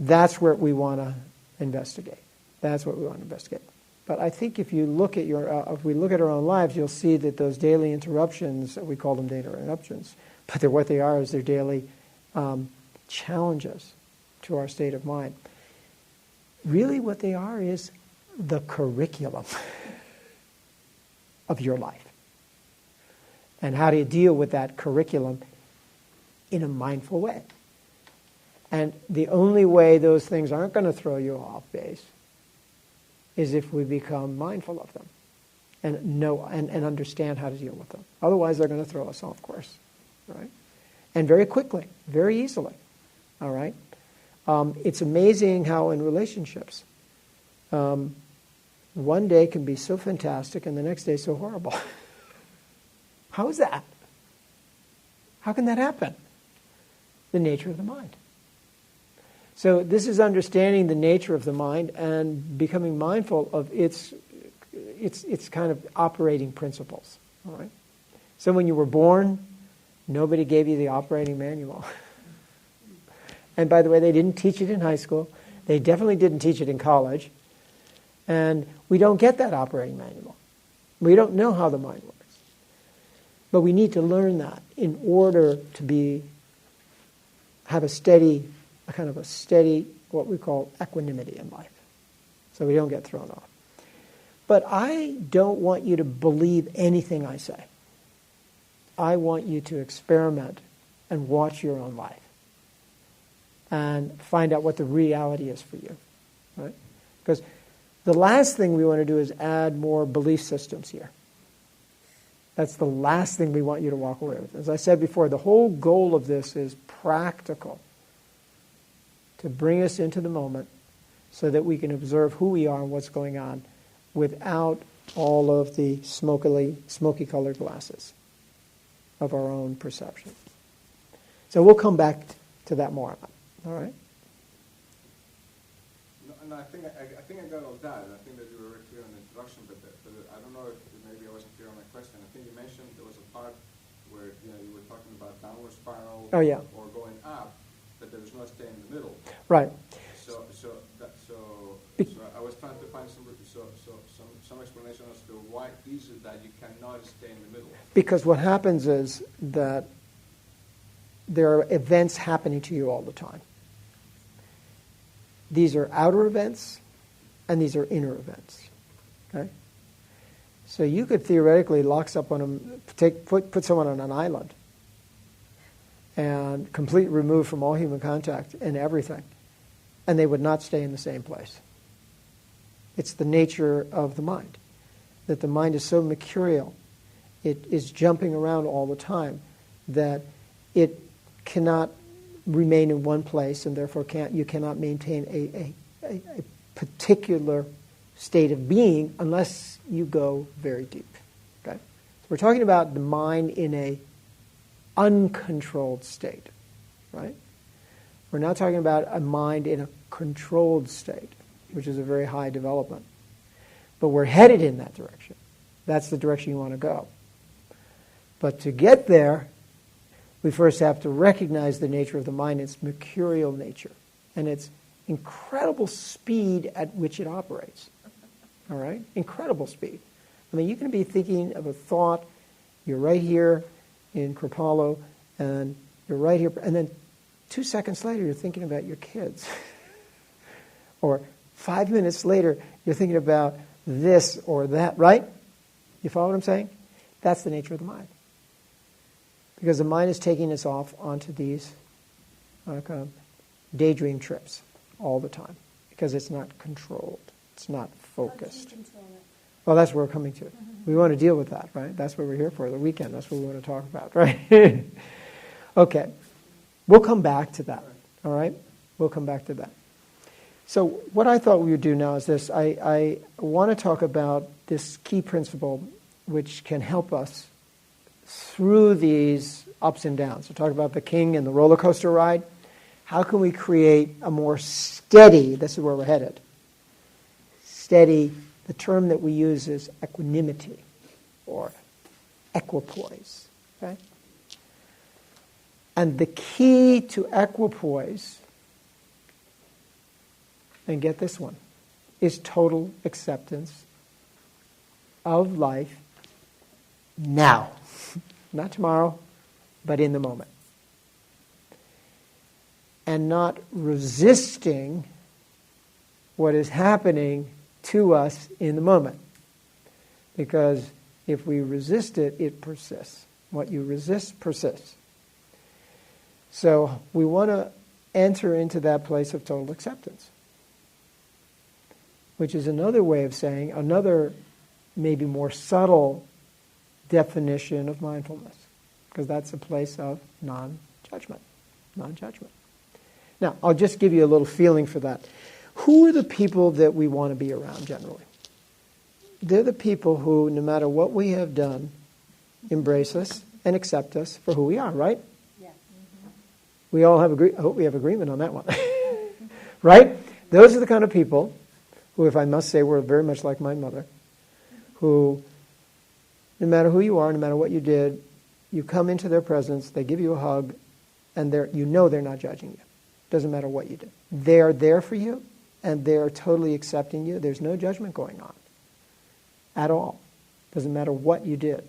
that's where we want to investigate. That's what we want to investigate. But I think if you look at if we look at our own lives, you'll see that those daily interruptions, we call them daily interruptions, but what they are is they're daily challenges to our state of mind. Really what they are is the curriculum of your life. And how do you deal with that curriculum in a mindful way? And the only way those things aren't going to throw you off base is if we become mindful of them and know and understand how to deal with them. Otherwise, they're going to throw us off course, right? And very quickly, very easily, all right? It's amazing how in relationships, one day can be so fantastic and the next day so horrible. How is that? How can that happen? The nature of the mind. So this is understanding the nature of the mind and becoming mindful of its kind of operating principles. All right. So when you were born, nobody gave you the operating manual. And by the way, they didn't teach it in high school. They definitely didn't teach it in college. And we don't get that operating manual. We don't know how the mind works. But we need to learn that in order to have a kind of a steady, what we call equanimity in life. So we don't get thrown off. But I don't want you to believe anything I say. I want you to experiment and watch your own life and find out what the reality is for you, right? Because the last thing we want to do is add more belief systems here. That's the last thing we want you to walk away with. As I said before, the whole goal of this is practical, to bring us into the moment so that we can observe who we are and what's going on without all of the smoky colored glasses of our own perception. So we'll come back to that more. All right? No, I think I got all that. I think that you were very clear on the introduction, but I don't know if maybe I wasn't clear on my question. I think you mentioned there was a part where you were talking about downward spiral or going up, but there was no stay in the middle. Right. So I was trying to find some explanation as to why is it that you cannot stay in the middle? Because what happens is that there are events happening to you all the time. These are outer events, and these are inner events. Okay? So you could theoretically lock someone, put someone on an island, and completely remove from all human contact and everything, and they would not stay in the same place. It's the nature of the mind, that the mind is so mercurial, it is jumping around all the time, that it cannot remain in one place, and therefore you cannot maintain a particular state of being unless you go very deep. Okay? So we're talking about the mind in a uncontrolled state, right? We're not talking about a mind in a controlled state, which is a very high development. But we're headed in that direction. That's the direction you want to go. But to get there, we first have to recognize the nature of the mind, its mercurial nature, and its incredible speed at which it operates. All right? Incredible speed. I mean, you can be thinking of a thought, you're right here in Kripalu, and you're right here, and then 2 seconds later you're thinking about your kids. Or 5 minutes later you're thinking about this or that, right? You follow what I'm saying? That's the nature of the mind. Because the mind is taking us off onto these daydream trips all the time. Because it's not controlled. It's not focused. Well, that's where we're coming to. We want to deal with that, right? That's what we're here for, the weekend. That's what we want to talk about, right? Okay. We'll come back to that, all right? We'll come back to that. So what I thought we would do now is this. I want to talk about this key principle which can help us through these ups and downs. So talk about the king and the roller coaster ride. How can we create a more steady, this is where we're headed, steady, the term that we use is equanimity or equipoise. Okay? And the key to equipoise, and get this one, is total acceptance of life now. Not tomorrow, but in the moment. And not resisting what is happening to us in the moment. Because if we resist it, it persists. What you resist persists. So we want to enter into that place of total acceptance. Which is another way of saying, another maybe more subtle definition of mindfulness. Because that's a place of non-judgment. Non-judgment. Now, I'll just give you a little feeling for that. Who are the people that we want to be around generally? They're the people who, no matter what we have done, embrace us and accept us for who we are, right? Yeah. We all have I hope we have agreement on that one. Right? Those are the kind of people who, if I must say, were very much like my mother, who, no matter who you are, no matter what you did, you come into their presence, they give you a hug, and you know they're not judging you. Doesn't matter what you did. They're there for you, and they're totally accepting you. There's no judgment going on at all. Doesn't matter what you did.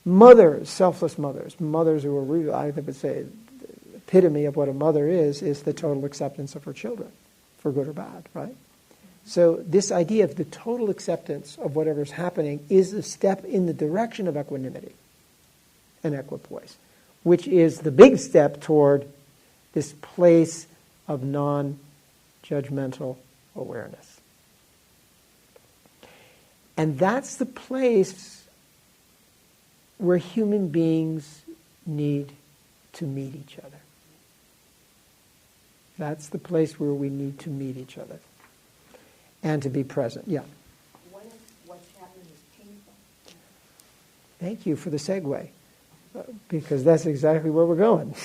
Mothers, selfless mothers who are really, I would say, the epitome of what a mother is the total acceptance of her children, for good or bad, right? So this idea of the total acceptance of whatever's happening is a step in the direction of equanimity and equipoise, which is the big step toward this place of non-judgmental awareness. And that's the place where human beings need to meet each other. That's the place where we need to meet each other. and to be present. Yeah. What if what's happening is painful? Thank you for the segue, because that's exactly where we're going.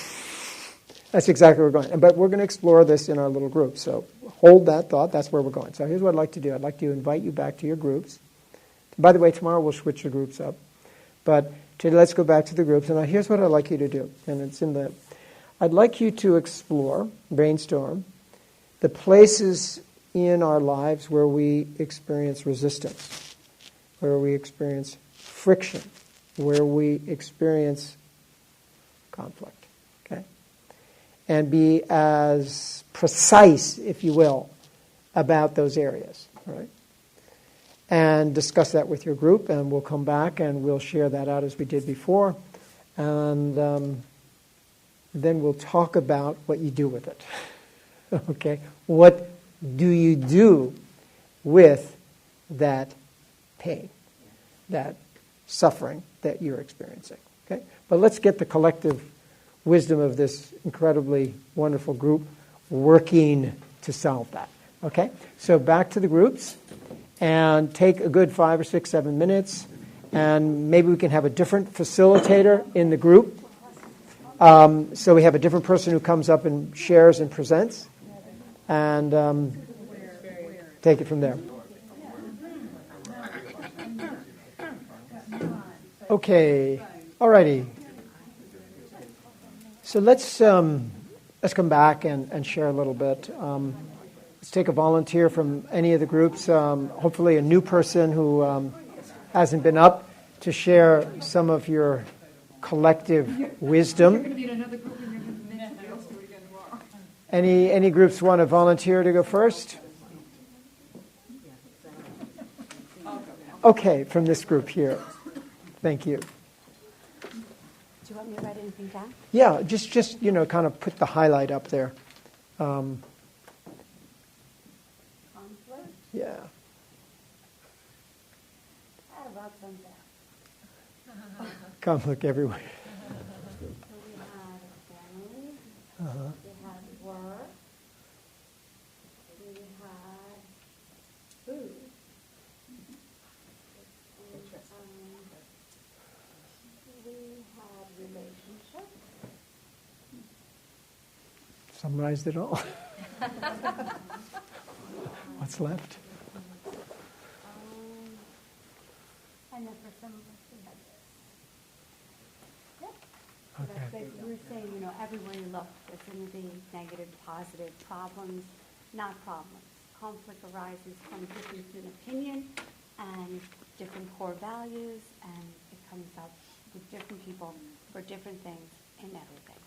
That's exactly where we're going. But we're going to explore this in our little group. So hold that thought. That's where we're going. So here's what I'd like to do. I'd like to invite you back to your groups. By the way, tomorrow we'll switch the groups up. But today, let's go back to the groups. And here's what I'd like you to do. And it's in the... I'd like you to explore, brainstorm, the places in our lives where we experience resistance, where we experience friction, where we experience conflict. Okay? And be as precise, if you will, about those areas. Right? And discuss that with your group, and we'll come back and we'll share that out as we did before. And then we'll talk about what you do with it. Okay? What do you do with that pain, that suffering that you're experiencing? Okay? But let's get the collective wisdom of this incredibly wonderful group working to solve that. Okay? So back to the groups, and take a good 5 or 6, 7 minutes, and maybe we can have a different facilitator in the group. So we have a different person who comes up and shares and presents, and take it from there. Okay, alrighty. So let's come back and share a little bit. Let's take a volunteer from any of the groups, hopefully a new person who hasn't been up, to share some of your collective wisdom. Any groups want to volunteer to go first? Okay, from this group here. Thank you. Do you want me to write anything down? Yeah, just kind of put the highlight up there. Conflict? Yeah. I have lots on that. Conflict everywhere. So we had family, Uh-huh. we had work, we had food. We had relationships. Summarized it all. What's left? And then for some of us, we had this. Yep. So Okay. that's basically, we were saying, everywhere you look, there's going to be negative, positive, problems, not problems. Conflict arises from difference in opinion and different core values, and it comes up with different people for different things in everything.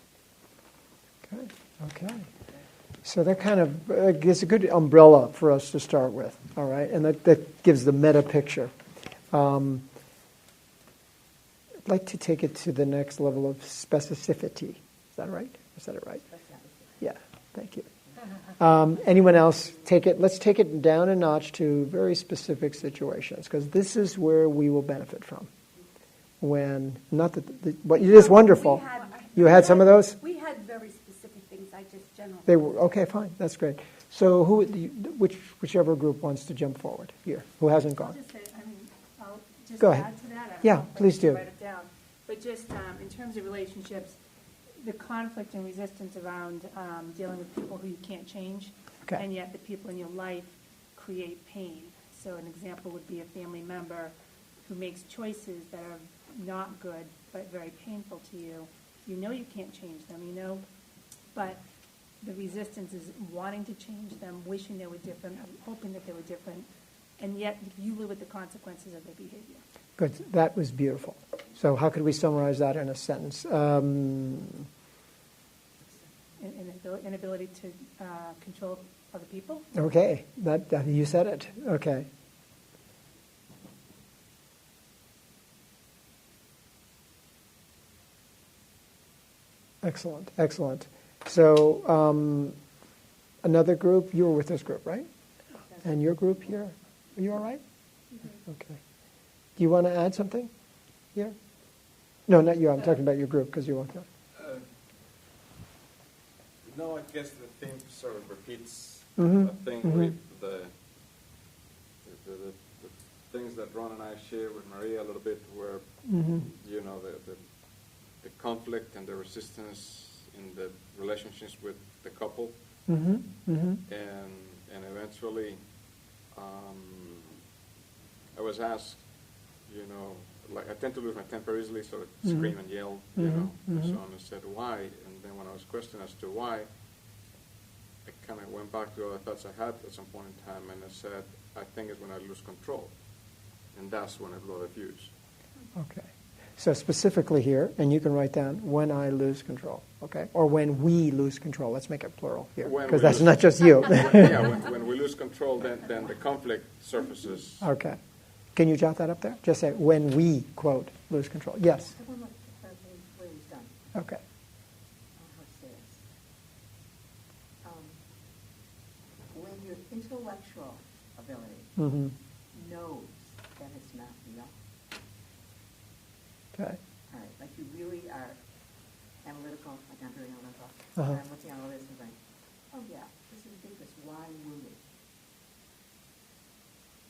Good. Okay. So that kind of gives a good umbrella for us to start with, all right? And that gives the meta picture. I'd like to take it to the next level of specificity. Is that right? Is that it right? Yeah, thank you. Anyone else take it? Let's take it down a notch to very specific situations, because this is where we will benefit from. When, not that, but it is wonderful. You had some of those? We had very specific things, I just generally. They were, okay, fine, that's great. So whichever group wants to jump forward here, who hasn't I'll gone? just say, I'll just Go add ahead. to that. Yeah, I don't please know if I do. Write it down. But just in terms of relationships, the conflict and resistance around dealing with people who you can't change, Okay. and yet the people in your life create pain. So an example would be a family member who makes choices that are not good but very painful to you. You know you can't change them, but the resistance is wanting to change them, wishing they were different, hoping that they were different, and yet you live with the consequences of their behavior. Good, that was beautiful. So how could we summarize that in a sentence? Inability to control other people. Okay, that you said it. Okay. Excellent, excellent. So another group, you were with this group, right? And your group here, are you all right? Mm-hmm. Okay. Do you want to add something here? No, not you. I'm talking about your group because you walked up. No, I guess the theme sort of repeats Mm-hmm. a thing Mm-hmm. with the the things that Ron and I shared with Maria a little bit were, you know, the conflict and the resistance in the relationships with the couple. And eventually, I was asked, you know, like I tend to lose my temper easily, so I scream and yell, you know, and so on. I said, why? And then when I was questioned as to why, I kind of went back to all the thoughts I had at some point in time, and I said, I think it's when I lose control. And that's when I blow the fuse. Okay. So specifically here, and you can write down, when I lose control, okay? Or when we lose control. Let's make it plural here, because that's not just you. Yeah, when we lose control, then the conflict surfaces. Okay. Can you jot that up there? Just say, when we, quote, lose control. Yes? I want to where he's done. Okay. How to say this. When your intellectual ability knows that it's not real. Okay. All right, like you really are analytical, like I'm very analytical. Uh-huh. And I'm looking at all this and going, oh yeah, this is ridiculous. Why would we?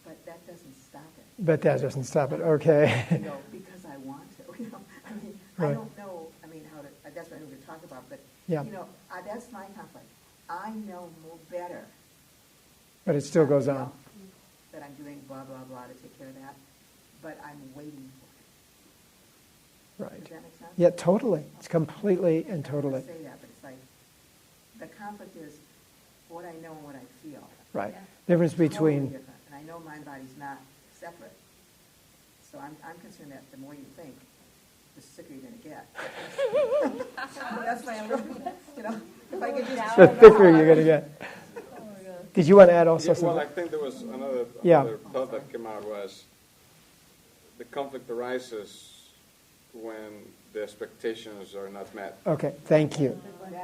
But that doesn't stop it. But that doesn't stop it. Okay. You know, because I want to. You know, I mean, Right. I don't know. I mean, how to. That's what I'm going to talk about. But Yeah. you know, that's my conflict. I know more better. But it still goes you on. know, that I'm doing blah blah blah to take care of that, but I'm waiting for it. Right. Does that make sense? Yeah, totally. It's completely and I totally. don't say that, but it's like the conflict is what I know and what I feel. Right. Difference Totally between, different. And I know mind body's not separate. So I'm concerned that the more you think, the sicker you're going to get. That's why I'm looking. You know, if I could just the thicker you're going to get. Did you want to add also Yeah, well, I something? think there was another Yeah. thought that came out was the conflict arises when the expectations are not met. Okay, thank you.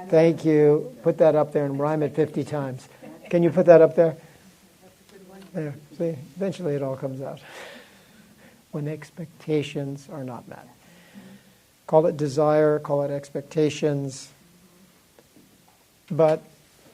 Thank you. Put that up there and rhyme it 50 times. Can you put that up there? There. See, eventually it all comes out. When expectations are not met. Call it desire, call it expectations. But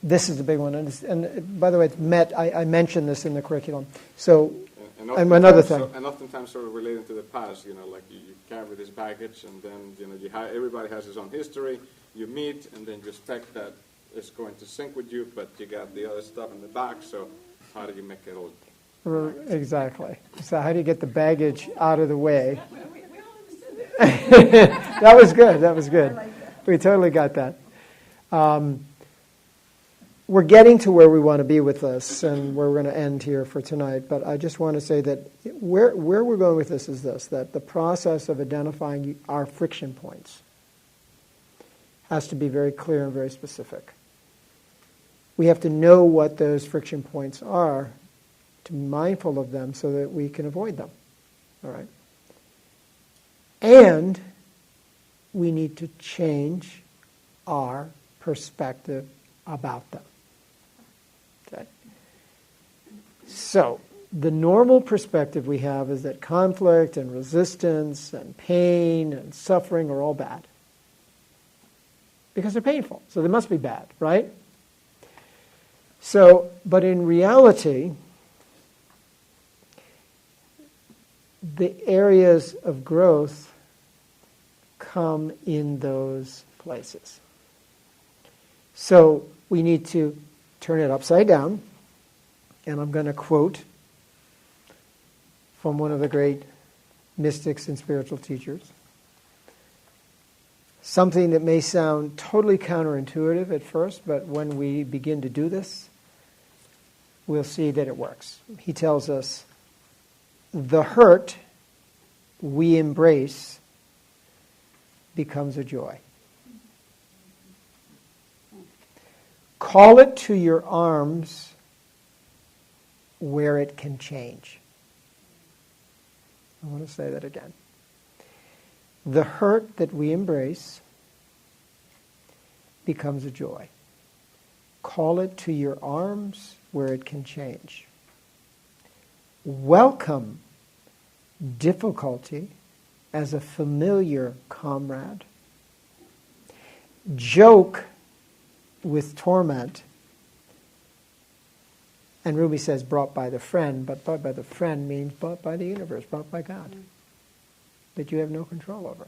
this is the big one. And by the way, it's met. I mentioned this in the curriculum. So, and another thing. And oftentimes sort of relating to the past, you know, like you carry this baggage and then, you know, everybody has his own history. You meet and then you expect that it's going to sync with you, but you got the other stuff in the back, so how do you make it all? Exactly. So how do you get the baggage out of the way? That was good. That was good. We totally got that. We're getting to where we want to be with this, and where we're going to end here for tonight. But I just want to say that where we're going with this is this, that the process of identifying our friction points has to be very clear and very specific. We have to know what those friction points are, to be mindful of them so that we can avoid them. All right? And we need to change our perspective about them. Okay? So, the normal perspective we have is that conflict and resistance and pain and suffering are all bad. Because they're painful. So they must be bad, right? So, but in reality, the areas of growth come in those places. So we need to turn it upside down, and I'm going to quote from one of the great mystics and spiritual teachers. Something that may sound totally counterintuitive at first, but when we begin to do this, we'll see that it works. He tells us, the hurt we embrace becomes a joy. Call it to your arms where it can change. I want to say that again. The hurt that we embrace becomes a joy. Call it to your arms where it can change. Welcome difficulty as a familiar comrade. Joke with torment And Rumi says brought by the friend, but brought by the friend means brought by the universe, brought by God, that you have no control over.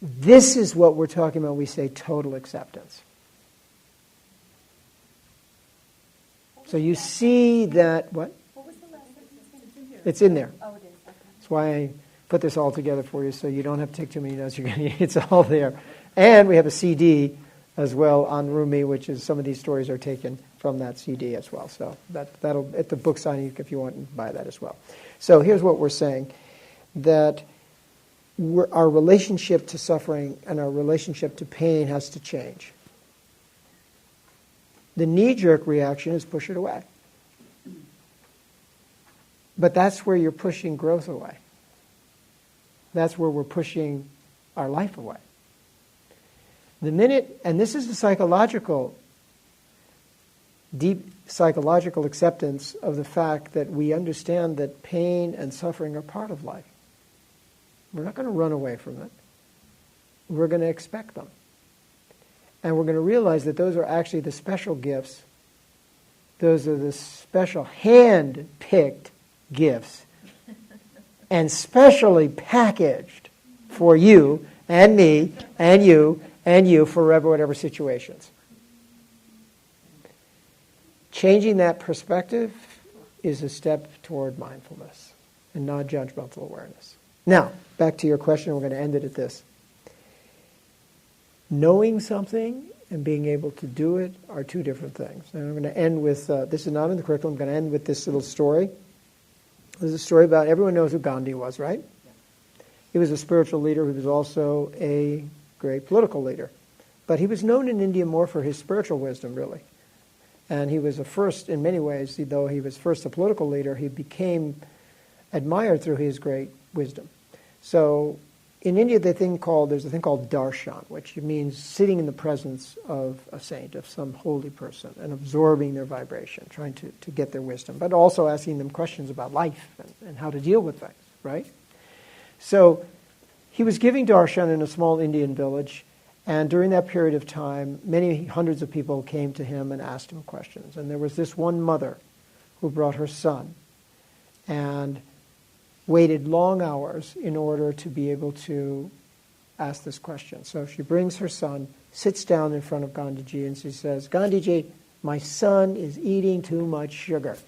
This is what we're talking about when we say total acceptance. So you see that, what? What was the last sentence? It's in there. Oh, it is, okay. That's why I put this all together for you, so you don't have to take too many notes. It's all there. And we have a CD as well on Rumi, which is some of these stories are taken from that CD as well. So that'll at the book signing if you want to buy that as well. So here's what we're saying, that our relationship to suffering and our relationship to pain has to change. The knee-jerk reaction is push it away. But that's where you're pushing growth away. That's where we're pushing our life away. The minute, and this is the psychological, deep psychological acceptance of the fact that we understand that pain and suffering are part of life. We're not going to run away from it. We're going to expect them. And we're going to realize that those are actually the special gifts. Those are the special hand-picked gifts and specially packaged for you and me and you for whatever situations. Changing that perspective is a step toward mindfulness and non-judgmental awareness. Now, back to your question, we're going to end it at this. Knowing something and being able to do it are two different things. And I'm going to end with, this is not in the curriculum, I'm going to end with this little story. There's a story about, everyone knows who Gandhi was, right? He was a spiritual leader who was also a great political leader. But he was known in India more for his spiritual wisdom, really. And he was a first, in many ways, though he was first a political leader, he became admired through his great wisdom. So in India, there's a thing called darshan, which means sitting in the presence of a saint, of some holy person, and absorbing their vibration, trying to get their wisdom, but also asking them questions about life and how to deal with things, right? So he was giving darshan in a small Indian village, and during that period of time, many hundreds of people came to him and asked him questions. And there was this one mother who brought her son and waited long hours in order to be able to ask this question. So she brings her son, sits down in front of Gandhiji, and she says, "Gandhiji, my son is eating too much sugar.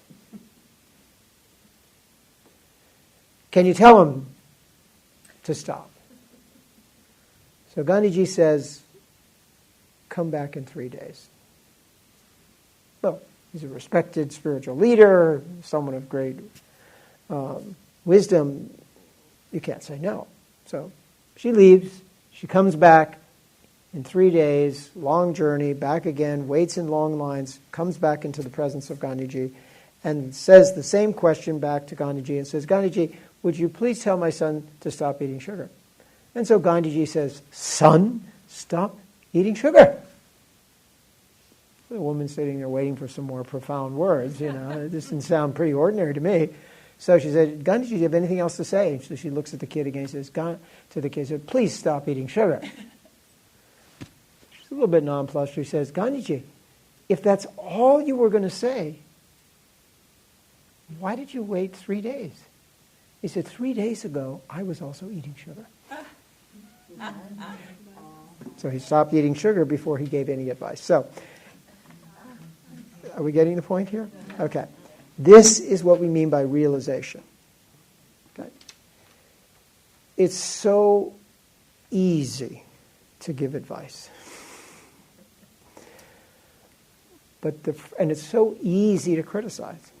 Can you tell him to stop?" So Gandhiji says, "Come back in 3 days." Well, he's a respected spiritual leader, someone of great wisdom. You can't say no. So she leaves, she comes back in 3 days, long journey, back again, waits in long lines, comes back into the presence of Gandhiji, and says the same question back to Gandhiji and says, "Gandhiji, would you please tell my son to stop eating sugar?" And so Gandhiji says, "Son, stop eating sugar." The woman sitting there waiting for some more profound words, this didn't sound pretty ordinary to me. So she said, "Gandhiji, do you have anything else to say?" So she looks at the kid again and says, to the kid, said, "Please stop eating sugar." She's a little bit nonplussed. She says, "Gandhiji, if that's all you were going to say, why did you wait 3 days?" He said, 3 days ago, I was also eating sugar. So he stopped eating sugar before he gave any advice. So, are we getting the point here? Okay. This is what we mean by realization. Okay. It's so easy to give advice. And it's so easy to criticize.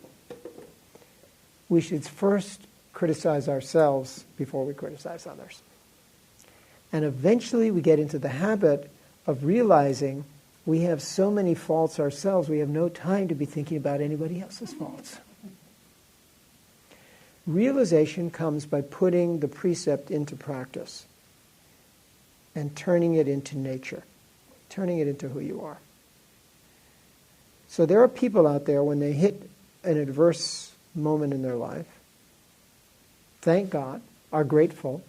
We should first criticize ourselves before we criticize others. And eventually we get into the habit of realizing we have so many faults ourselves, we have no time to be thinking about anybody else's faults. Realization comes by putting the precept into practice and turning it into nature, turning it into who you are. So there are people out there, when they hit an adverse moment in their life, thank God, are grateful,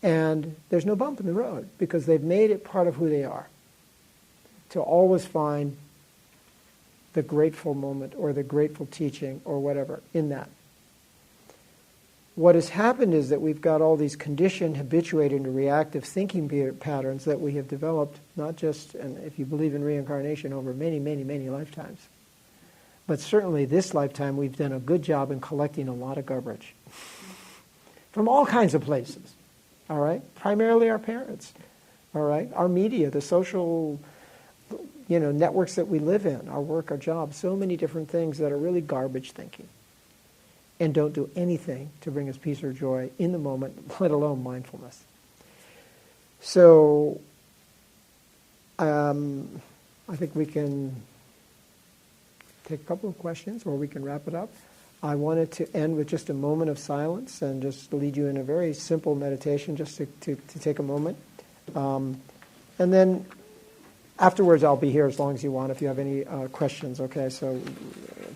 and there's no bump in the road because they've made it part of who they are. to always find the grateful moment or the grateful teaching or whatever in that. What has happened is that we've got all these conditioned, habituated, and reactive thinking patterns that we have developed, not just, and if you believe in reincarnation, over many, many, many lifetimes. But certainly this lifetime we've done a good job in collecting a lot of garbage from all kinds of places, all right? Primarily our parents, all right? Our media, the social, networks that we live in, our work, our job, so many different things that are really garbage thinking and don't do anything to bring us peace or joy in the moment, let alone mindfulness. So I think we can take a couple of questions or we can wrap it up. I wanted to end with just a moment of silence and just lead you in a very simple meditation just to take a moment. And then afterwards I'll be here as long as you want if you have any questions, okay? So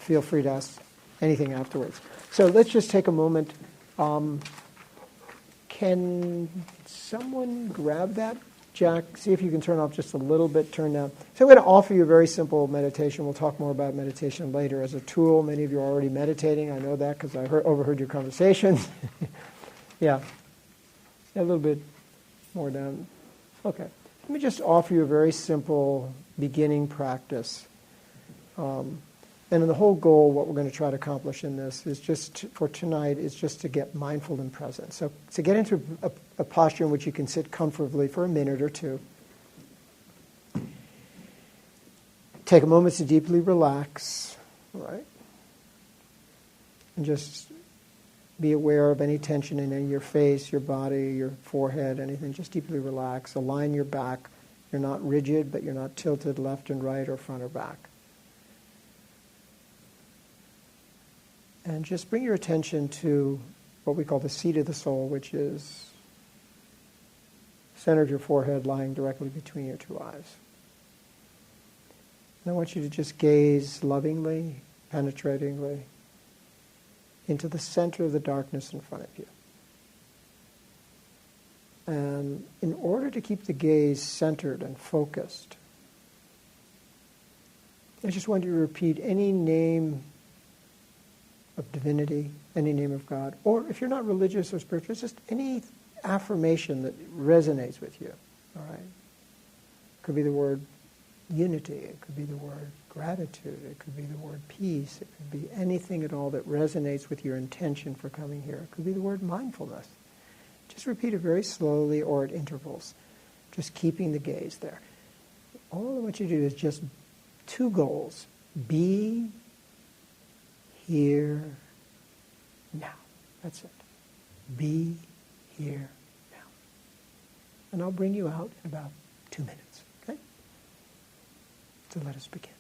feel free to ask anything afterwards. So let's just take a moment. Can someone grab that? Jack, see if you can turn off just a little bit, turn down. So I'm going to offer you a very simple meditation. We'll talk more about meditation later as a tool. Many of you are already meditating. I know that because I overheard your conversation. Yeah. A little bit more down. Okay. Let me just offer you a very simple beginning practice. And the whole goal, what we're going to try to accomplish in this is just, for tonight, is just to get mindful and present. So to get into a posture in which you can sit comfortably for a minute or two. Take a moment to deeply relax, right? And just be aware of any tension in your face, your body, your forehead, anything. Just deeply relax. Align your back. You're not rigid, but you're not tilted left and right or front or back. And just bring your attention to what we call the seat of the soul, which is center of your forehead lying directly between your two eyes. And I want you to just gaze lovingly, penetratingly into the center of the darkness in front of you. And in order to keep the gaze centered and focused, I just want you to repeat any name of divinity, any name of God, or if you're not religious or spiritual, just any affirmation that resonates with you, all right? It could be the word unity, it could be the word gratitude, it could be the word peace, it could be anything at all that resonates with your intention for coming here. It could be the word mindfulness. Just repeat it very slowly or at intervals, just keeping the gaze there. All I want you to do is just two goals. Be here now. That's it. Be here now. And I'll bring you out in about 2 minutes. Okay? So let us begin.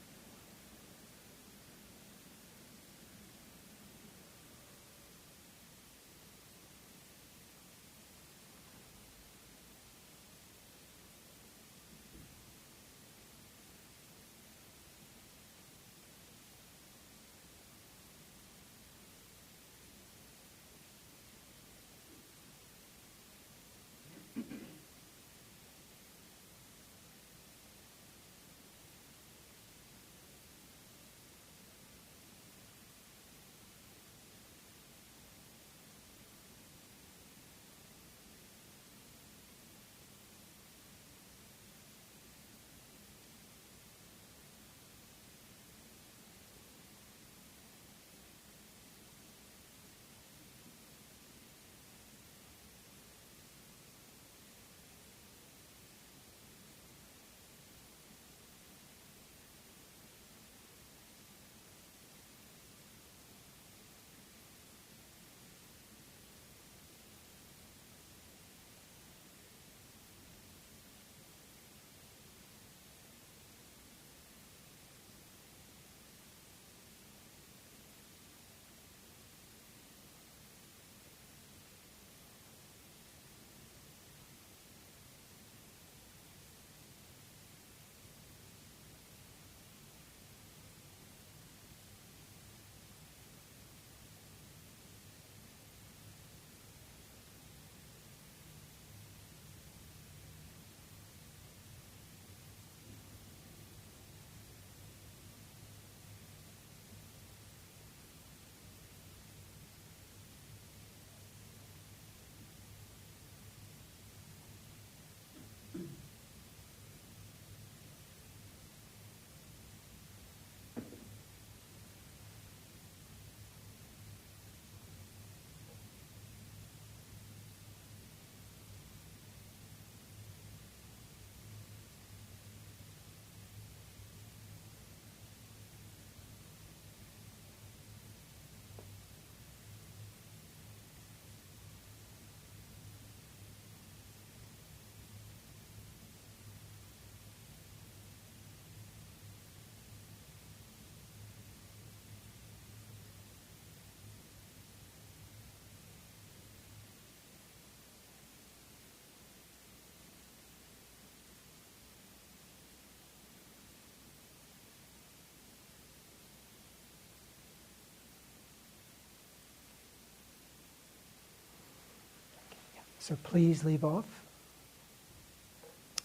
So please leave off.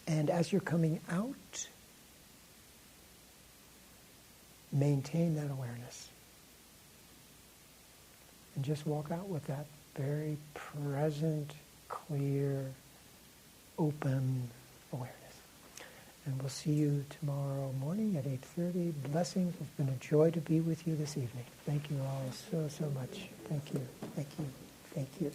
And as you're coming out, maintain that awareness. And just walk out with that very present, clear, open awareness. And we'll see you tomorrow morning at 8:30. Blessings. It's been a joy to be with you this evening. Thank you all so much. Thank you. Thank you. Thank you.